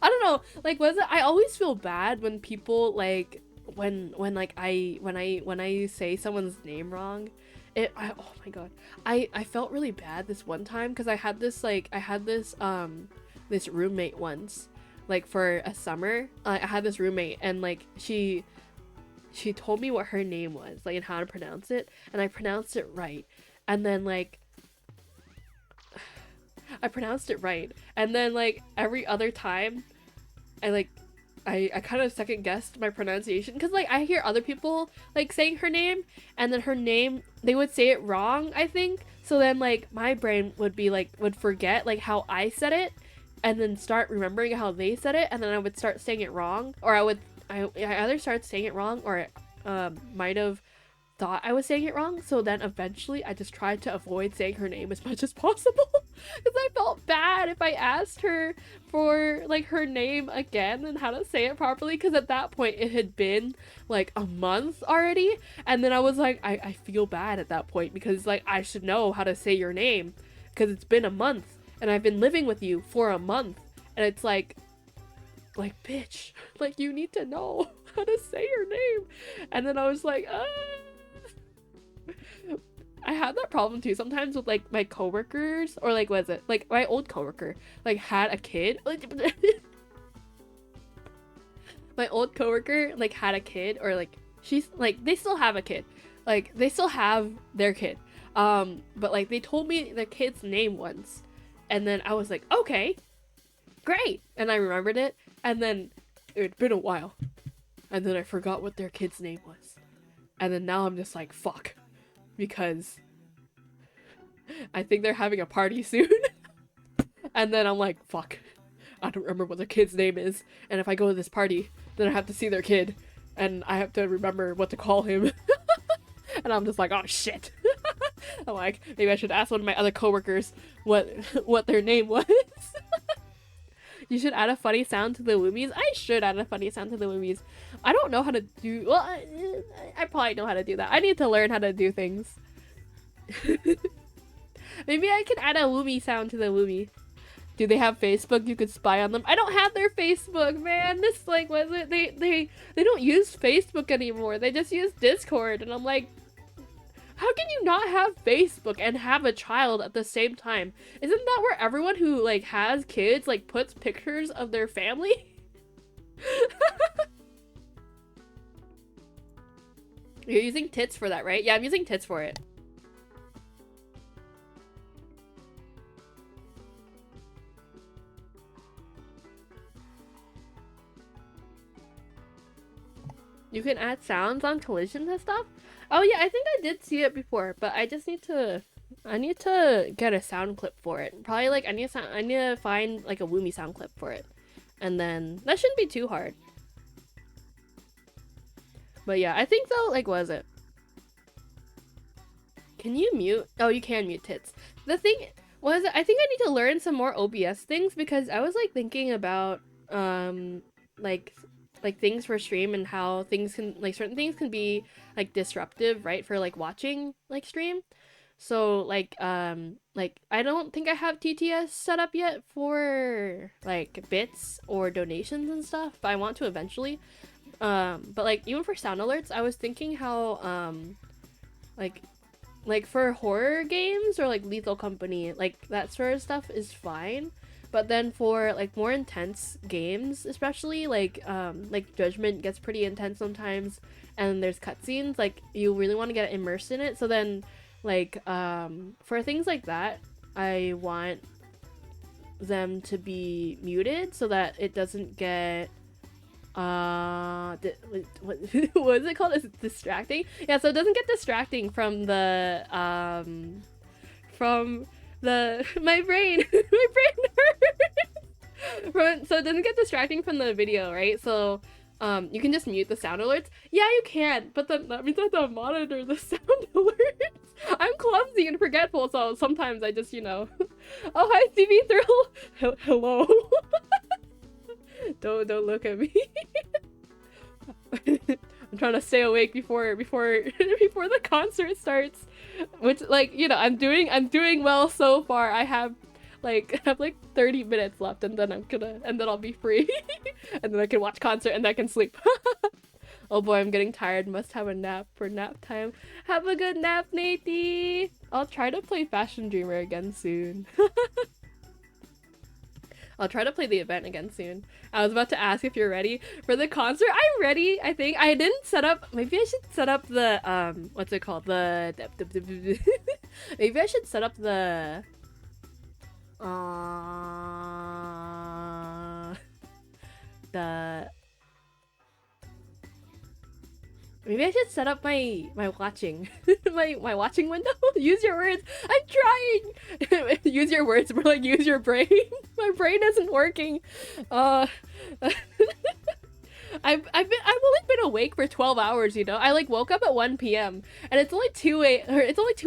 I don't know, like, I always feel bad when people like when I say someone's name wrong. Oh my god, I felt really bad this one time because I had this roommate once. Like for a summer, I had this roommate, and like she told me what her name was, like, and how to pronounce it, and I pronounced it right, and then like I pronounced it right, and then like every other time I kind of second guessed my pronunciation because like I hear other people like saying her name, and then her name they would say it wrong, I think. So then like my brain would forget like how I said it, and then start remembering how they said it, and then I would start saying it wrong, or I either started saying it wrong, or might have thought I was saying it wrong. So then eventually I just tried to avoid saying her name as much as possible because I felt bad if I asked her for like her name again and how to say it properly, because at that point it had been like a month already, and then I was like, I feel bad at that point because like I should know how to say your name because it's been a month and I've been living with you for a month, and it's like bitch, like you need to know how to say your name. And then I was like, I had that problem too sometimes with like my coworkers, or like was it like my old coworker like had a kid. My old coworker like had a kid, or like she's like they still have a kid, like they still have their kid, but like they told me the kid's name once. And then I was like, okay, great. And I remembered it. And then it'd been a while. And then I forgot what their kid's name was. And then now I'm just like, fuck. Because I think they're having a party soon. And then I'm like, fuck. I don't remember what their kid's name is. And if I go to this party, then I have to see their kid. And I have to remember what to call him. And I'm just like, oh shit. I'm like, maybe I should ask one of my other coworkers what their name was. You should add a funny sound to the Woomies. I should add a funny sound to the Woomies. I don't know how to do. Well, I probably know how to do that. I need to learn how to do things. Maybe I can add a Woomie sound to the Woomie. Do they have Facebook? You could spy on them. I don't have their Facebook, man. This like was it? They don't use Facebook anymore. They just use Discord, and I'm like, how can you not have Facebook and have a child at the same time? Isn't that where everyone who like has kids like puts pictures of their family? You're using tits for that, right? Yeah, I'm using tits for it. You can add sounds on collisions and stuff? Oh yeah, I think I did see it before, but I just need to get a sound clip for it. Probably like I need to find like a Woomy sound clip for it. And then that shouldn't be too hard. But yeah, I think though, like, was it? Can you mute? Oh, you can mute tits. The thing was, I think I need to learn some more OBS things because I was like thinking about like things for stream and how things can like certain things can be like disruptive, right, for like watching like stream. So like I don't think I have TTS set up yet for like bits or donations and stuff, but I want to eventually. But like even for sound alerts, I was thinking how like for horror games or like Lethal Company, like that sort of stuff is fine. But then for like more intense games, especially like Judgment gets pretty intense sometimes, and there's cutscenes, like you really want to get immersed in it. So then like for things like that, I want them to be muted so that it doesn't get what is it called? Is it distracting? Yeah, so it doesn't get distracting from the my brain my brain hurts. So it doesn't get distracting from the video, right? So you can just mute the sound alerts. Yeah, you can, but then that means I have to monitor the sound alerts. I'm clumsy and forgetful, so sometimes I just, you know. Oh, hi, CB Thrill. Hello. Don't look at me. I'm trying to stay awake before the concert starts. Which, like, you know, I'm doing well so far. I have like 30 minutes left, and then I'll be free. And then I can watch concert and I can sleep. Oh boy, I'm getting tired. Must have a nap for nap time. Have a good nap, Natey. I'll try to play Fashion Dreamer again soon. I'll try to play the event again soon. I was about to ask if you're ready for the concert. I'm ready, I think. I didn't set up... Maybe I should set up the, what's it called? Maybe I should set up the... Maybe I should set up my watching my watching window. Use your words. I'm trying. Use your words. More like use your brain. My brain isn't working. I've only been awake for 12 hours, you know. I like woke up at 1 p.m. and it's only 2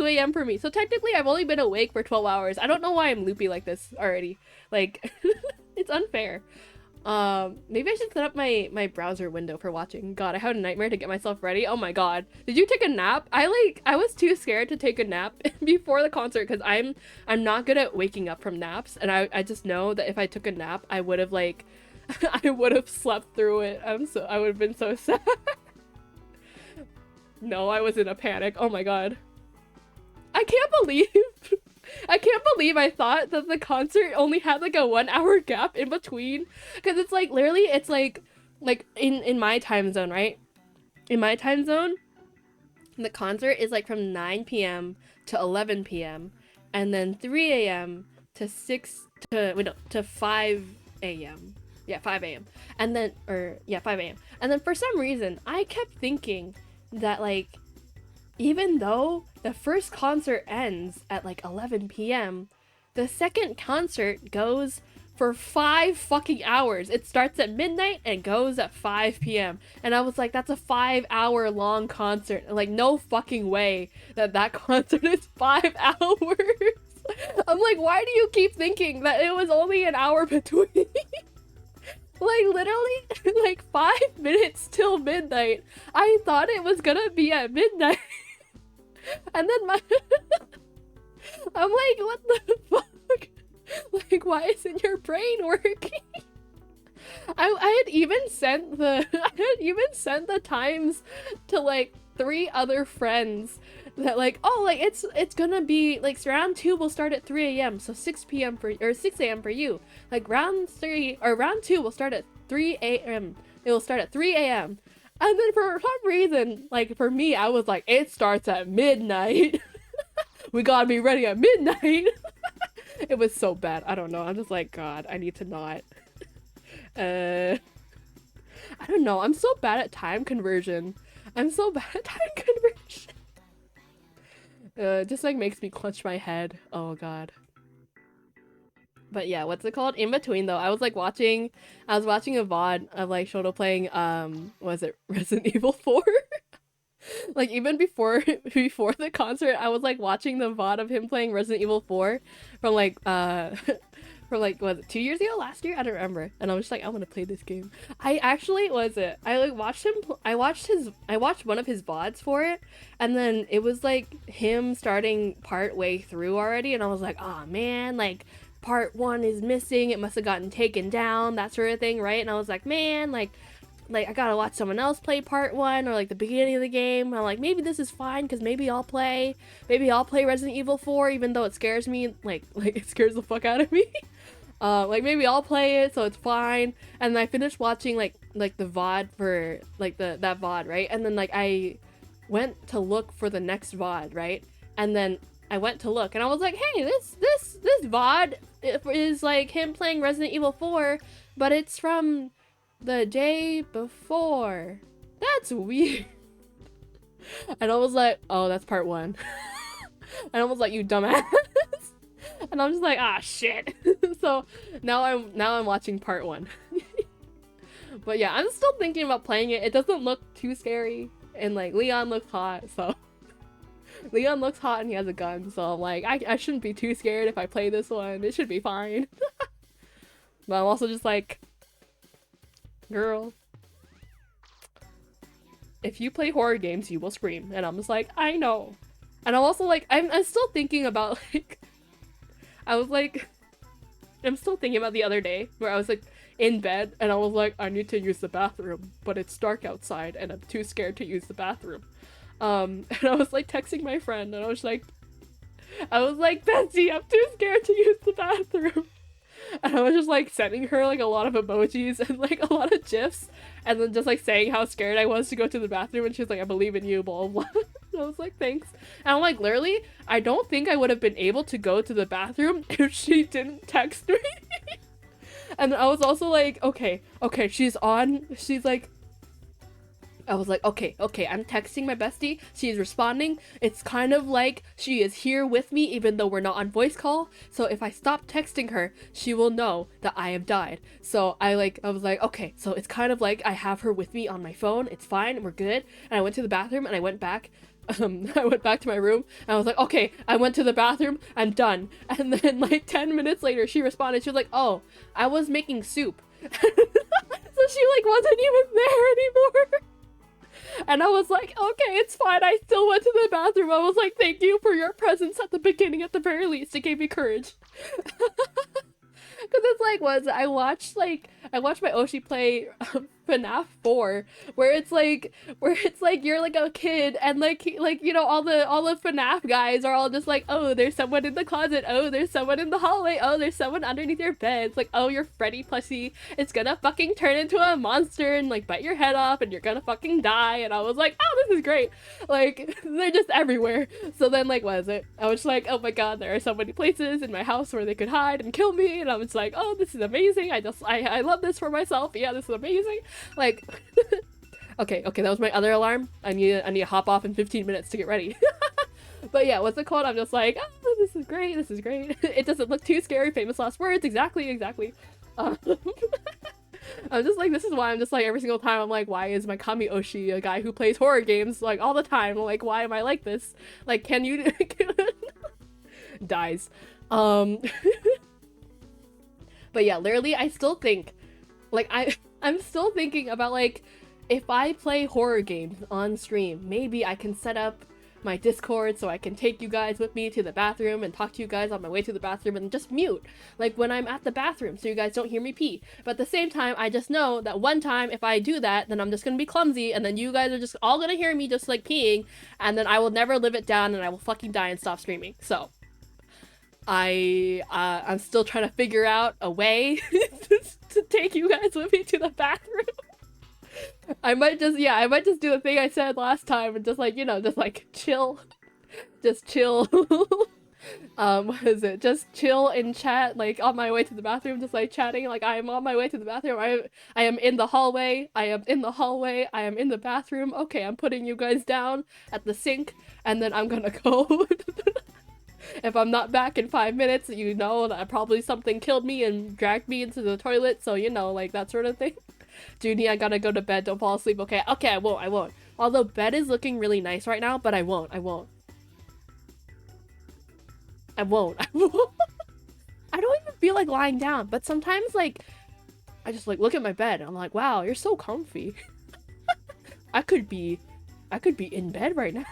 a.m. for me. So technically I've only been awake for 12 hours. I don't know why I'm loopy like this already. Like it's unfair. Maybe I should set up my browser window for watching. God, I had a nightmare to get myself ready. Oh my god. Did you take a nap? I was too scared to take a nap before the concert because I'm not good at waking up from naps, and I just know that if I took a nap, I would have like I would have slept through it. I would have been so sad. No, I was in a panic. Oh my god. I can't believe I thought that the concert only had like a 1 hour gap in between, because it's like literally it's like in my time zone, right? In my time zone, the concert is like from 9 p.m. to 11 p.m. and then 3 a.m. to 5 a.m. Yeah, 5 a.m. and then 5 a.m. and then for some reason I kept thinking that like even though the first concert ends at like 11 p.m., the second concert goes for 5 fucking hours. It starts at midnight and goes at 5 p.m. And I was like, that's a 5-hour long concert. And like, no fucking way that concert is 5 hours. I'm like, why do you keep thinking that it was only an hour between? Like, literally, like 5 minutes till midnight. I thought it was gonna be at midnight. And then I'm like, what the fuck? Like, why isn't your brain working? I had even sent the times to like 3 other friends that like, oh, like it's gonna be like round 2 will start at 3 a.m. so 6 p.m. or 6 a.m. for you. Like round 2 will start at 3 a.m. It will start at 3 a.m. And then for some reason, like for me, I was like, it starts at midnight. We gotta be ready at midnight. It was so bad. I don't know. I'm just like, God, I need to not. I don't know. I'm so bad at time conversion. Just like makes me clutch my head. Oh God. But yeah, what's it called? In between though, I was watching a VOD of like Shoto playing was it Resident Evil 4? Like even before the concert, I was like watching the VOD of him playing Resident Evil 4 from like from like, was it 2 years ago, last year? I don't remember. And I was just like, I want to play this game. I watched one of his VODs for it, and then it was like him starting part way through already, and I was like, oh man, like part 1 is missing, it must have gotten taken down, that sort of thing, right? And I was like, man, like I gotta watch someone else play part 1 or like the beginning of the game. And I'm like, maybe this is fine because maybe I'll play Resident Evil 4 even though it scares me, like it scares the fuck out of me. Like maybe I'll play it so it's fine. And then I finished watching like the VOD for like that VOD, right? And then like I went to look for the next VOD, right? And then I went to look and I was like, hey, this VOD is like him playing Resident Evil 4, but it's from the day before. That's weird. And I was like, oh, that's part 1. And I was like, you dumbass. And I'm just like, ah, shit. So now I'm watching part 1. But yeah, I'm still thinking about playing it. It doesn't look too scary, and like Leon looks hot, so Leon looks hot and he has a gun, so I'm like, I shouldn't be too scared if I play this one. It should be fine. But I'm also just like, girl, if you play horror games, you will scream. And I'm just like, I know. And I'm also like, I'm still thinking about like, I'm still thinking about the other day where I was like in bed and I was like, I need to use the bathroom, but it's dark outside and I'm too scared to use the bathroom. And I was like texting my friend and I was like, Betsy, I'm too scared to use the bathroom. And I was just like sending her like a lot of emojis and like a lot of gifs and then just like saying how scared I was to go to the bathroom, and she was like, I believe in you, blah blah. And I was like, thanks. And I'm like, literally, I don't think I would have been able to go to the bathroom if she didn't text me. And I was also like, okay, she's like, I was like, okay, I'm texting my bestie, she's responding, it's kind of like she is here with me even though we're not on voice call, so if I stop texting her, she will know that I have died. So I was like, okay, so it's kind of like I have her with me on my phone, it's fine, we're good. And I went to the bathroom and I went back to my room and I was like, okay, I went to the bathroom, I'm done. And then like 10 minutes later, she responded, she was like, oh, I was making soup. So she like wasn't even there anymore. And I was like, okay, it's fine. I still went to the bathroom. I was like, thank you for your presence at the beginning at the very least. It gave me courage. Because it's like, I watched my Oshi play FNAF 4, where it's like you're like a kid and like you know, all the FNAF guys are all just like, oh, there's someone in the closet, oh, there's someone in the hallway, oh, there's someone underneath your bed. It's like, oh, you're Freddy plushie, it's gonna fucking turn into a monster and like bite your head off and you're gonna fucking die. And I was like, oh, this is great. Like, they're just everywhere. So then like, what is it? I was like, oh my god, there are so many places in my house where they could hide and kill me, and I was like, oh, this is amazing. I love this for myself. Yeah, this is amazing. Like, okay, that was my other alarm. I need to hop off in 15 minutes to get ready. But yeah, what's it called? I'm just like, oh, this is great, this is great. It doesn't look too scary. Famous last words. Exactly, exactly. I'm just like, this is why I'm just like, every single time I'm like, why is my Kami Oshi a guy who plays horror games like all the time? Like, why am I like this? Like, can you dies. But yeah, literally, I still think, like, I'm still thinking about like, if I play horror games on stream, maybe I can set up my Discord so I can take you guys with me to the bathroom and talk to you guys on my way to the bathroom and just mute, like when I'm at the bathroom, so you guys don't hear me pee. But at the same time, I just know that one time if I do that, then I'm just gonna be clumsy, and then you guys are just all gonna hear me just like peeing, and then I will never live it down and I will fucking die and stop screaming. So I'm still trying to figure out a way to take you guys with me to the bathroom. I might just do the thing I said last time and just like, you know, just like chill. Just chill. What is it? Just chill and chat like on my way to the bathroom, just like chatting like I am on my way to the bathroom. I am in the hallway. I am in the hallway. I am in the bathroom. Okay, I'm putting you guys down at the sink and then I'm gonna go. If I'm not back in 5 minutes, you know that probably something killed me and dragged me into the toilet, so you know, like that sort of thing. Judy, I gotta go to bed, don't fall asleep. Okay, I won't. Although bed is looking really nice right now, but I won't. I don't even feel like lying down, but sometimes like, I just like look at my bed and I'm like, wow, you're so comfy. I could be in bed right now.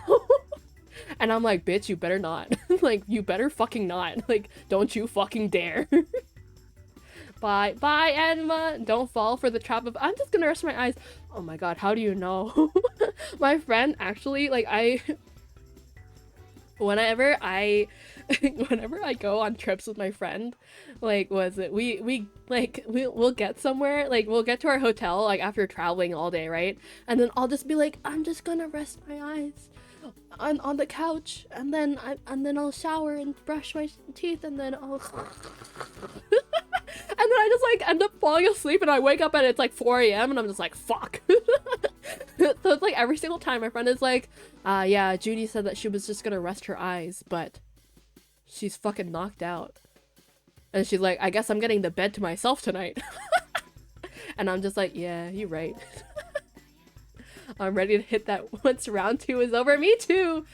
And I'm like, bitch, you better not. Like, you better fucking not. Like, don't you fucking dare. Bye, Enma. Don't fall for the trap of, I'm just gonna rest my eyes. Oh my god, how do you know? My friend actually, like, whenever I go on trips with my friend, like, we'll get somewhere, like, we'll get to our hotel, like, after traveling all day, right? And then I'll just be like, I'm just gonna rest my eyes on the couch, and then I'll shower and brush my teeth, and then I'll and then I just like end up falling asleep, and I wake up and it's like 4 a.m. and I'm just like, fuck. So it's like every single time my friend is like, yeah, Judy said that she was just gonna rest her eyes, but she's fucking knocked out. And she's like, I guess I'm getting the bed to myself tonight. And I'm just like, yeah, you're right. I'm ready to hit that once round 2 is over. Me too!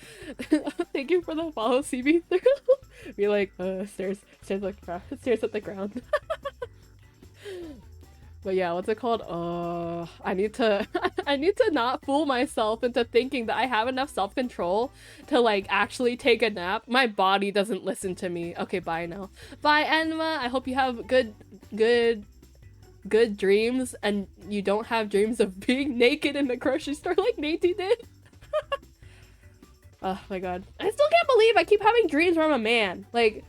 Thank you for the follow, CB through. Be like, stairs at the ground. But yeah, what's it called? I need to not fool myself into thinking that I have enough self-control to like actually take a nap. My body doesn't listen to me. Okay, bye now. Bye, Enma. I hope you have good dreams and you don't have dreams of being naked in the grocery store like Natey did. Oh my god. I still can't believe I keep having dreams where I'm a man. Like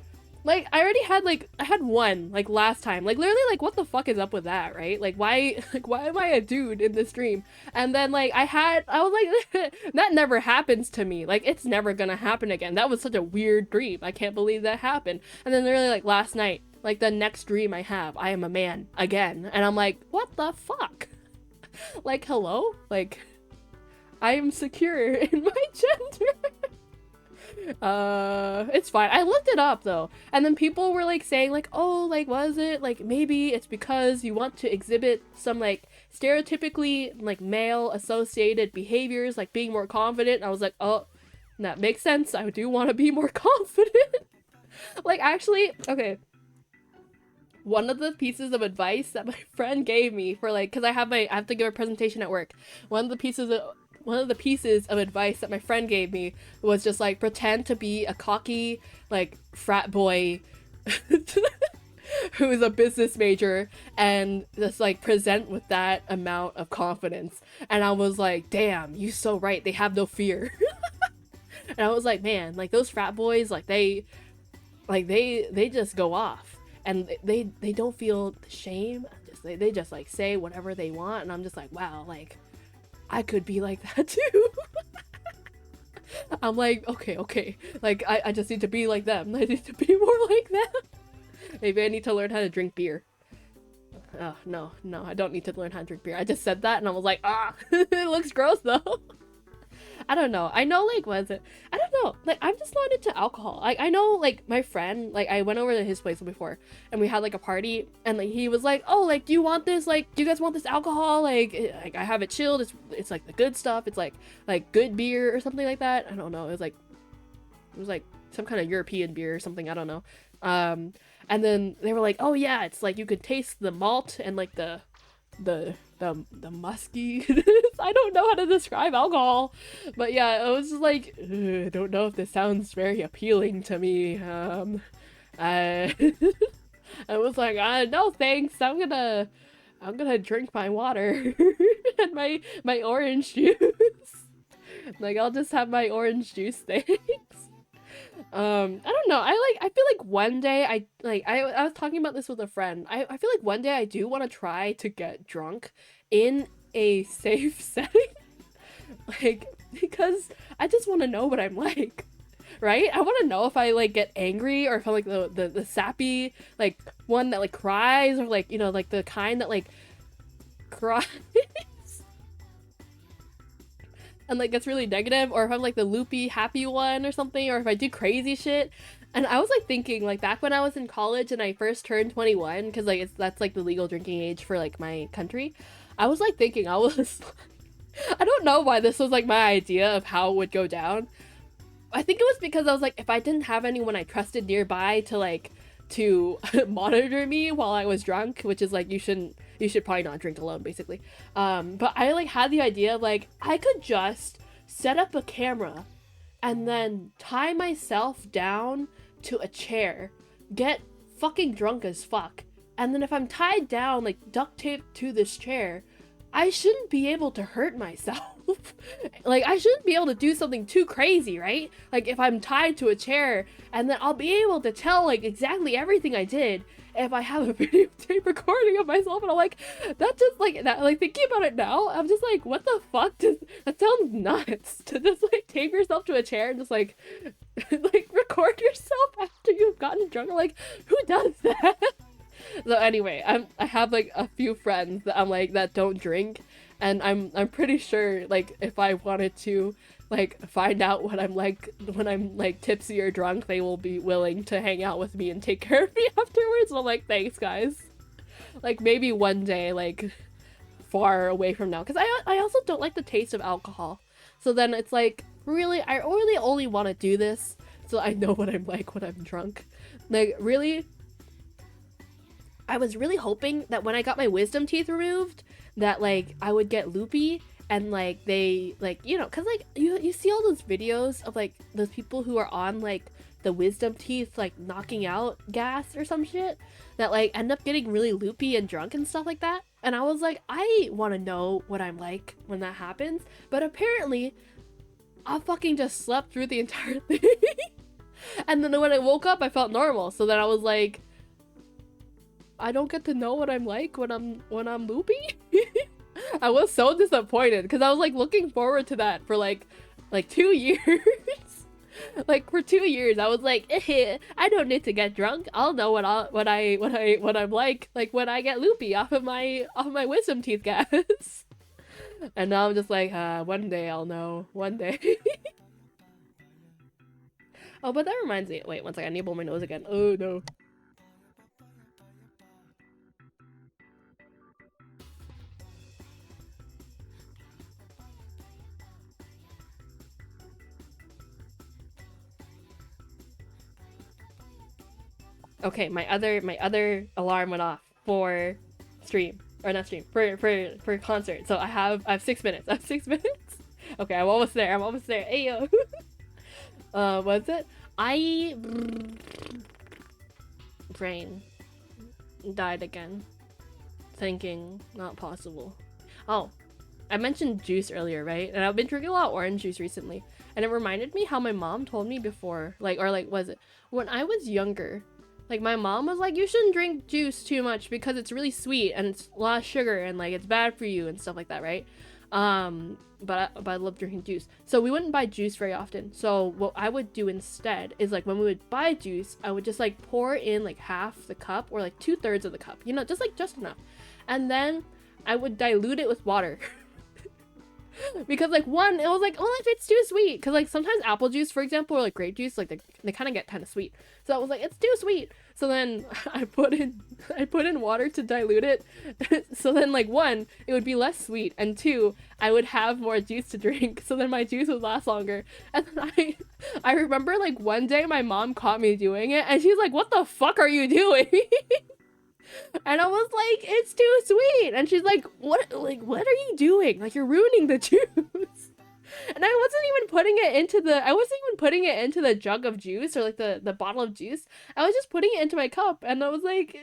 I already had I had one like last time. Like literally like what the fuck is up with that, right? Like why am I a dude in this dream? And then like I was like that never happens to me. Like it's never gonna happen again. That was such a weird dream. I can't believe that happened. And then literally like last night, like the next dream I have, I am a man again. And I'm like, what the fuck? Like, hello? Like, I am secure in my gender. It's fine. I looked it up though. And then people were like saying like, oh, like, was it? Like, maybe it's because you want to exhibit some like stereotypically like male associated behaviors, like being more confident. And I was like, oh, that makes sense. I do want to be more confident. Like, actually, okay. One of the pieces of advice that my friend gave me for like, cause I have to give a presentation at work. One of the pieces of advice that my friend gave me was just like pretend to be a cocky like frat boy who is a business major and just like present with that amount of confidence. And I was like, damn, you so right. They have no fear. And I was like, man, like those frat boys, like they just go off. And they don't feel shame. They just like say whatever they want, and I'm just like, wow, like I could be like that too. I'm like, okay, like I just need to be like them. I need to be more like them. Maybe I need to learn how to drink beer. Oh no, I don't need to learn how to drink beer. I just said that and I was like, it looks gross though. I don't know. I know, like, was it? I don't know. Like, I'm just not into alcohol. I know, like, my friend, like, I went over to his place before, and we had, like, a party, and, like, he was like, oh, like, do you want this? Like, do you guys want this alcohol? Like, I have it chilled. It's like, the good stuff. It's, like, good beer or something like that. I don't know. It was, like, some kind of European beer or something. I don't know. And then they were like, oh, yeah, it's, like, you could taste the malt and, like, the musky. I don't know how to describe alcohol, but yeah, I was just like, I don't know if this sounds very appealing to me. I I was like, no thanks. I'm gonna drink my water and my orange juice. Like, I'll just have my orange juice, thanks. I don't know. I feel like one day I was talking about this with a friend. I feel like one day I do want to try to get drunk in a safe setting. Like, because I just want to know what I'm like. Right? I want to know if I like get angry or if I'm like the sappy like one that like cries, or like, you know, like the kind that like cries and like gets really negative, or if I'm like the loopy happy one or something, or if I do crazy shit. And I was like thinking, like, back when I was in college and I first turned 21, because like that's like the legal drinking age for like my country, I was like thinking I was I don't know why this was like my idea of how it would go down. I think it was because I was like, if I didn't have anyone I trusted nearby to monitor me while I was drunk, which is like, you should probably not drink alone, basically. But I like had the idea of like, I could just set up a camera and then tie myself down to a chair, get fucking drunk as fuck, and then if I'm tied down, like duct taped to this chair, I shouldn't be able to hurt myself. Like, I shouldn't be able to do something too crazy, right? Like, if I'm tied to a chair, and then I'll be able to tell, like, exactly everything I did if I have a videotape recording of myself. And I'm like, that just, like, that, like, thinking about it now, I'm just like, what the fuck that sounds nuts, to just, like, tape yourself to a chair and just, like, like, record yourself after you've gotten drunk. I'm like, who does that? So anyway, I have like a few friends that I'm like that don't drink, and I'm pretty sure like if I wanted to like find out what I'm like when I'm like tipsy or drunk, they will be willing to hang out with me and take care of me afterwards. And I'm like, thanks guys. Like, maybe one day, like far away from now, because I also don't like the taste of alcohol. So then it's like, really, I really only want to do this so I know what I'm like when I'm drunk. Like, really, I was really hoping that when I got my wisdom teeth removed, that like I would get loopy, and like they like, you know, because like you see all those videos of like those people who are on like the wisdom teeth like knocking out gas or some shit, that like end up getting really loopy and drunk and stuff like that. And I was like, I want to know what I'm like when that happens. But apparently I fucking just slept through the entire thing. And then when I woke up I felt normal. So then I was like, I don't get to know what I'm like when I'm loopy. I was so disappointed because I was like looking forward to that for like 2 years. Like for 2 years I was like, I don't need to get drunk. I'll know what I'm like when I get loopy off of my wisdom teeth gas. And now I'm just like, one day I'll know. One day. Oh, but that reminds me. Wait, one second. I need to blow my nose again. Oh no. Okay, my other alarm went off for stream, or not stream, for concert. So I have 6 minutes. I have 6 minutes. Okay, I'm almost there. Ayo. What's it? Brain died again. Thinking not possible. Oh, I mentioned juice earlier, right? And I've been drinking a lot of orange juice recently, and it reminded me how my mom told me before, like, or like, was it when I was younger? Like, my mom was like, you shouldn't drink juice too much because it's really sweet and it's a lot of sugar and like it's bad for you and stuff like that, right? But I love drinking juice. So we wouldn't buy juice very often. So what I would do instead is like when we would buy juice, I would just like pour in like half the cup or like 2/3 of the cup, you know, just enough. And then I would dilute it with water. Because like one, it was like, oh, if it's too sweet, because like sometimes apple juice, for example, or like grape juice, like they kind of get kind of sweet. So I was like, it's too sweet. So then I put in water to dilute it. So then like one, it would be less sweet, and two, I would have more juice to drink. So then my juice would last longer. And then I remember like one day my mom caught me doing it, and she's like, "What the fuck are you doing?" And I was like, "It's too sweet." And she's like, what are you doing? Like, you're ruining the juice." And I wasn't even putting it into the jug of juice, or like the bottle of juice. I was just putting it into my cup, and I was like,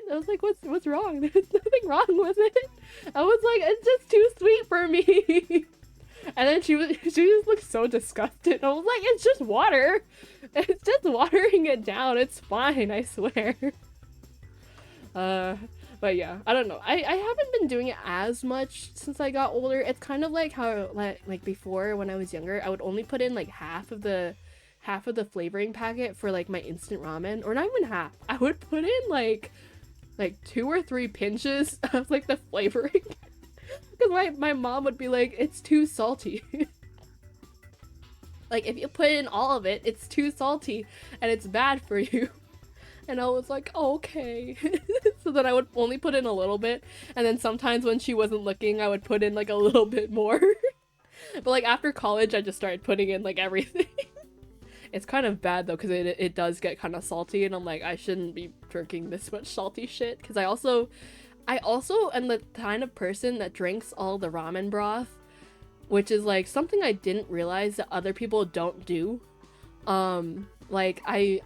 what's wrong? There's nothing wrong with it. I was like, it's just too sweet for me. And then she just looked so disgusted. I was like, it's just water. It's just watering it down. It's fine, I swear. But yeah, I don't know. I haven't been doing it as much since I got older. It's kind of like how like before when I was younger, I would only put in like half of the flavoring packet for like my instant ramen, or not even half. I would put in like 2 or 3 pinches of like the flavoring. Because my mom would be like, it's too salty. Like, if you put in all of it, it's too salty and it's bad for you. And I was like, oh, okay. So then I would only put in a little bit, and then sometimes when she wasn't looking, I would put in like a little bit more. But like after college, I just started putting in like everything. It's kind of bad though, because it does get kind of salty, and I'm like, I shouldn't be drinking this much salty shit. Because I also am the kind of person that drinks all the ramen broth, which is like something I didn't realize that other people don't do. Like I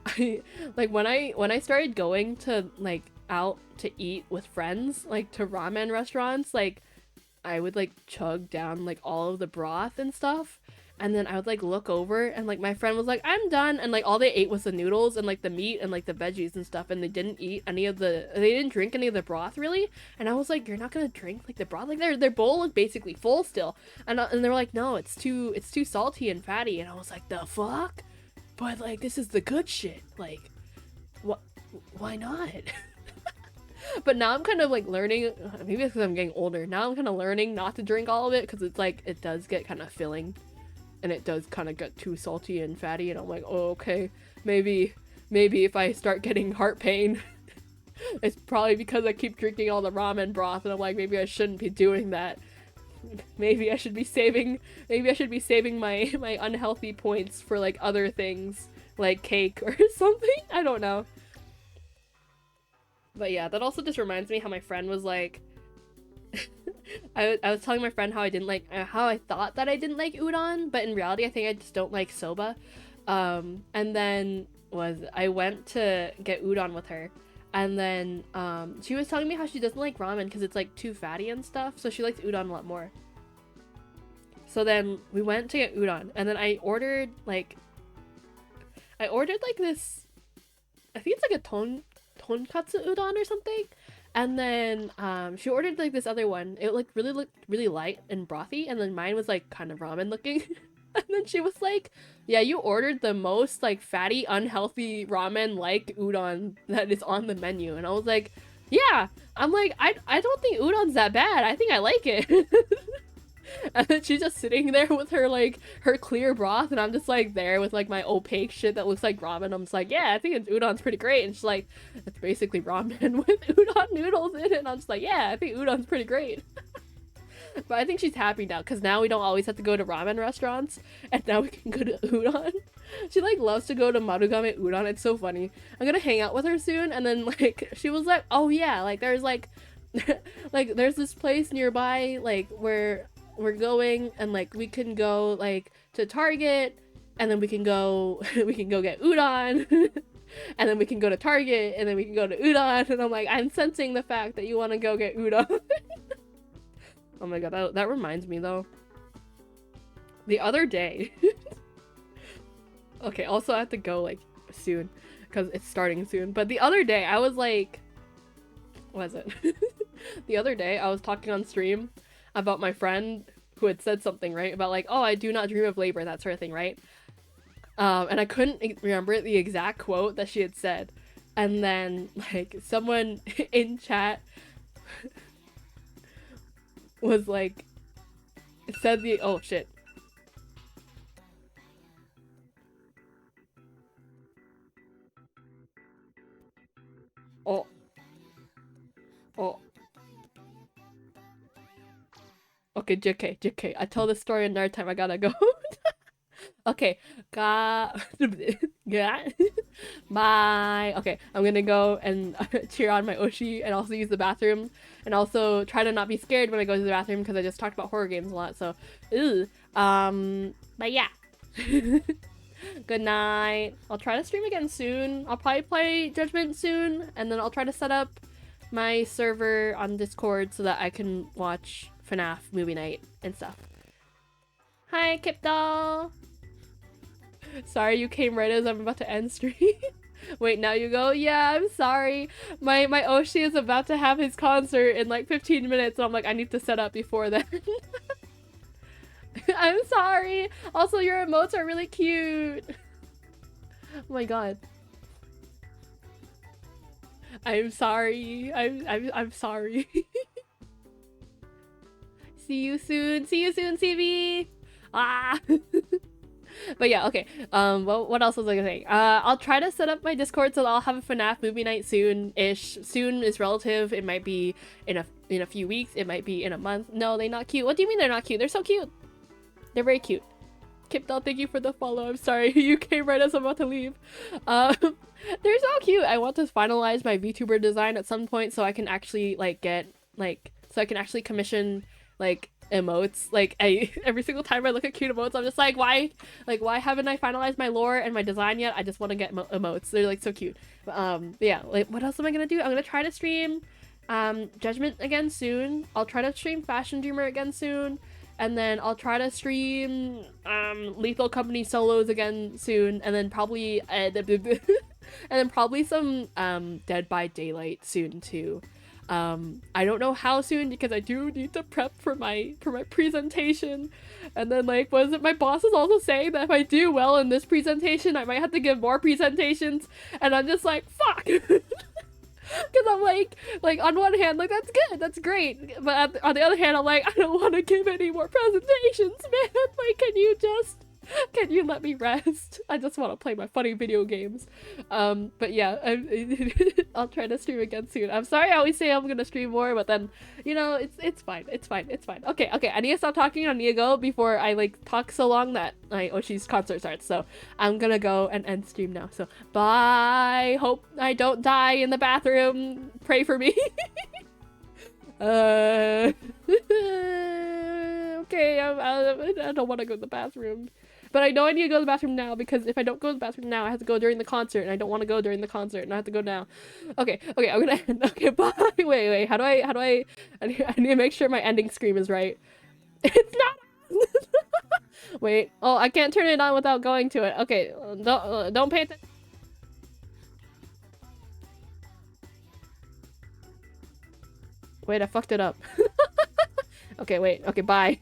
like when I started going to like out to eat with friends, like to ramen restaurants, like I would like chug down like all of the broth and stuff, and then I would like look over, and like my friend was like, I'm done, and like all they ate was the noodles and like the meat and like the veggies and stuff, and they didn't drink any of the broth really. And I was like, you're not gonna drink like the broth? Like their bowl was basically full still. And they were like, no, it's too salty and fatty. And I was like, the fuck? But like, this is the good shit. Like, why not? But now I'm kind of like learning, maybe it's because I'm getting older, now I'm kind of learning not to drink all of it, because it's like, it does get kind of filling, and it does kind of get too salty and fatty, and I'm like, oh, okay, maybe if I start getting heart pain, it's probably because I keep drinking all the ramen broth, and I'm like, maybe I shouldn't be doing that. Maybe I should be saving my unhealthy points for like other things, like cake or something. I don't know. But yeah, that also just reminds me how my friend was like, I was telling my friend how I thought that I didn't like udon, but in reality I think I just don't like soba. And then I went to get udon with her, and then she was telling me how she doesn't like ramen because it's like too fatty and stuff, so she likes udon a lot more. So then we went to get udon, and then I ordered like this, I think it's like a tonkatsu udon or something. And then she ordered like this other one. It looked really light and brothy, and then mine was like kind of ramen looking. And then she was like, yeah, you ordered the most like fatty, unhealthy ramen like udon that is on the menu. And I was like, yeah. I'm like, I don't think udon's that bad. I think I like it. And then she's just sitting there with her like her clear broth, and I'm just like there with like my opaque shit that looks like ramen. I'm just like, yeah, I think udon's pretty great. And she's like, it's basically ramen with udon noodles in it. And I'm just like, yeah, I think udon's pretty great. But I think she's happy now, because now we don't always have to go to ramen restaurants, and now we can go to udon. She like loves to go to Marugame Udon. It's so funny. I'm gonna hang out with her soon, and then like she was like, oh yeah, like there's like like there's this place nearby like where we're going, and like we can go like to Target, and then we can go get udon. And then we can go to Target, and then we can go to udon. And I'm like, I'm sensing the fact that you want to go get udon. Oh my god, that reminds me though. The other day. Okay, also I have to go like soon, because it's starting soon. But the other day I was like, what was it? The other day I was talking on stream about my friend who had said something, right? About like, oh, I do not dream of labor, that sort of thing, right? And I couldn't remember the exact quote that she had said. And then like someone in chat was like, It said the- oh shit. Oh. Oh. Okay, JK, JK. I tell this story another time, I gotta go. Okay, yeah. Bye. Okay, I'm gonna go and cheer on my Oshi and also use the bathroom and also try to not be scared when I go to the bathroom because I just talked about horror games a lot. So, ew. But yeah. Good night. I'll try to stream again soon. I'll probably play Judgment soon, and then I'll try to set up my server on Discord so that I can watch FNAF movie night and stuff. Hi, Kipdoll! Sorry you came right as I'm about to end stream. Wait, now you go? Yeah, I'm sorry. My Oshi is about to have his concert in like 15 minutes, so I'm like, I need to set up before then. I'm sorry. Also, your emotes are really cute. Oh my god. I'm sorry. I'm sorry. See you soon. See you soon, CB. Ah. But yeah, okay. Well, what else was I gonna say? I'll try to set up my Discord so that I'll have a FNAF movie night soon-ish. Soon is relative. It might be in a few weeks. It might be in a month. No, they're not cute. What do you mean they're not cute? They're so cute. They're very cute. Kipdal, thank you for the follow. I'm sorry, you came right as I'm about to leave. They're so cute. I want to finalize my VTuber design at some point so I can actually like get like so I can actually commission like emotes. Like every single time I look at cute emotes, I'm just like, why haven't I finalized my lore and my design yet? I just want to get emotes. They're like so cute. But yeah, like what else am I gonna do? I'm gonna try to stream Judgment again soon. I'll try to stream Fashion Dreamer again soon. And then I'll try to stream Lethal Company solos again soon, and then probably some Dead by Daylight soon too. I don't know how soon because I do need to prep for my presentation. And then like what is it? My boss is also saying that if I do well in this presentation, I might have to give more presentations, and I'm just like, fuck. Because I'm like on one hand, like that's good, that's great, but on the other hand, I'm like, I don't want to give any more presentations, man. Like, can you let me rest? I just want to play my funny video games. But yeah, I'll try to stream again soon. I'm sorry I always say I'm gonna stream more, but then, you know, it's fine. Okay, I need to stop talking. I need to go before I like talk so long that my OSHI'S concert starts. So I'm gonna go and end stream now. So bye. Hope I don't die in the bathroom. Pray for me. Okay, I don't want to go to the bathroom. But I know I need to go to the bathroom now because if I don't go to the bathroom now, I have to go during the concert, and I don't want to go during the concert, and I have to go now. Okay, I'm gonna end. Okay, bye. Wait. How do I need to make sure my ending scream is right. It's not. Wait. Oh, I can't turn it on without going to it. Okay, don't pay attention. Wait, I fucked it up. Okay, wait. Okay, bye.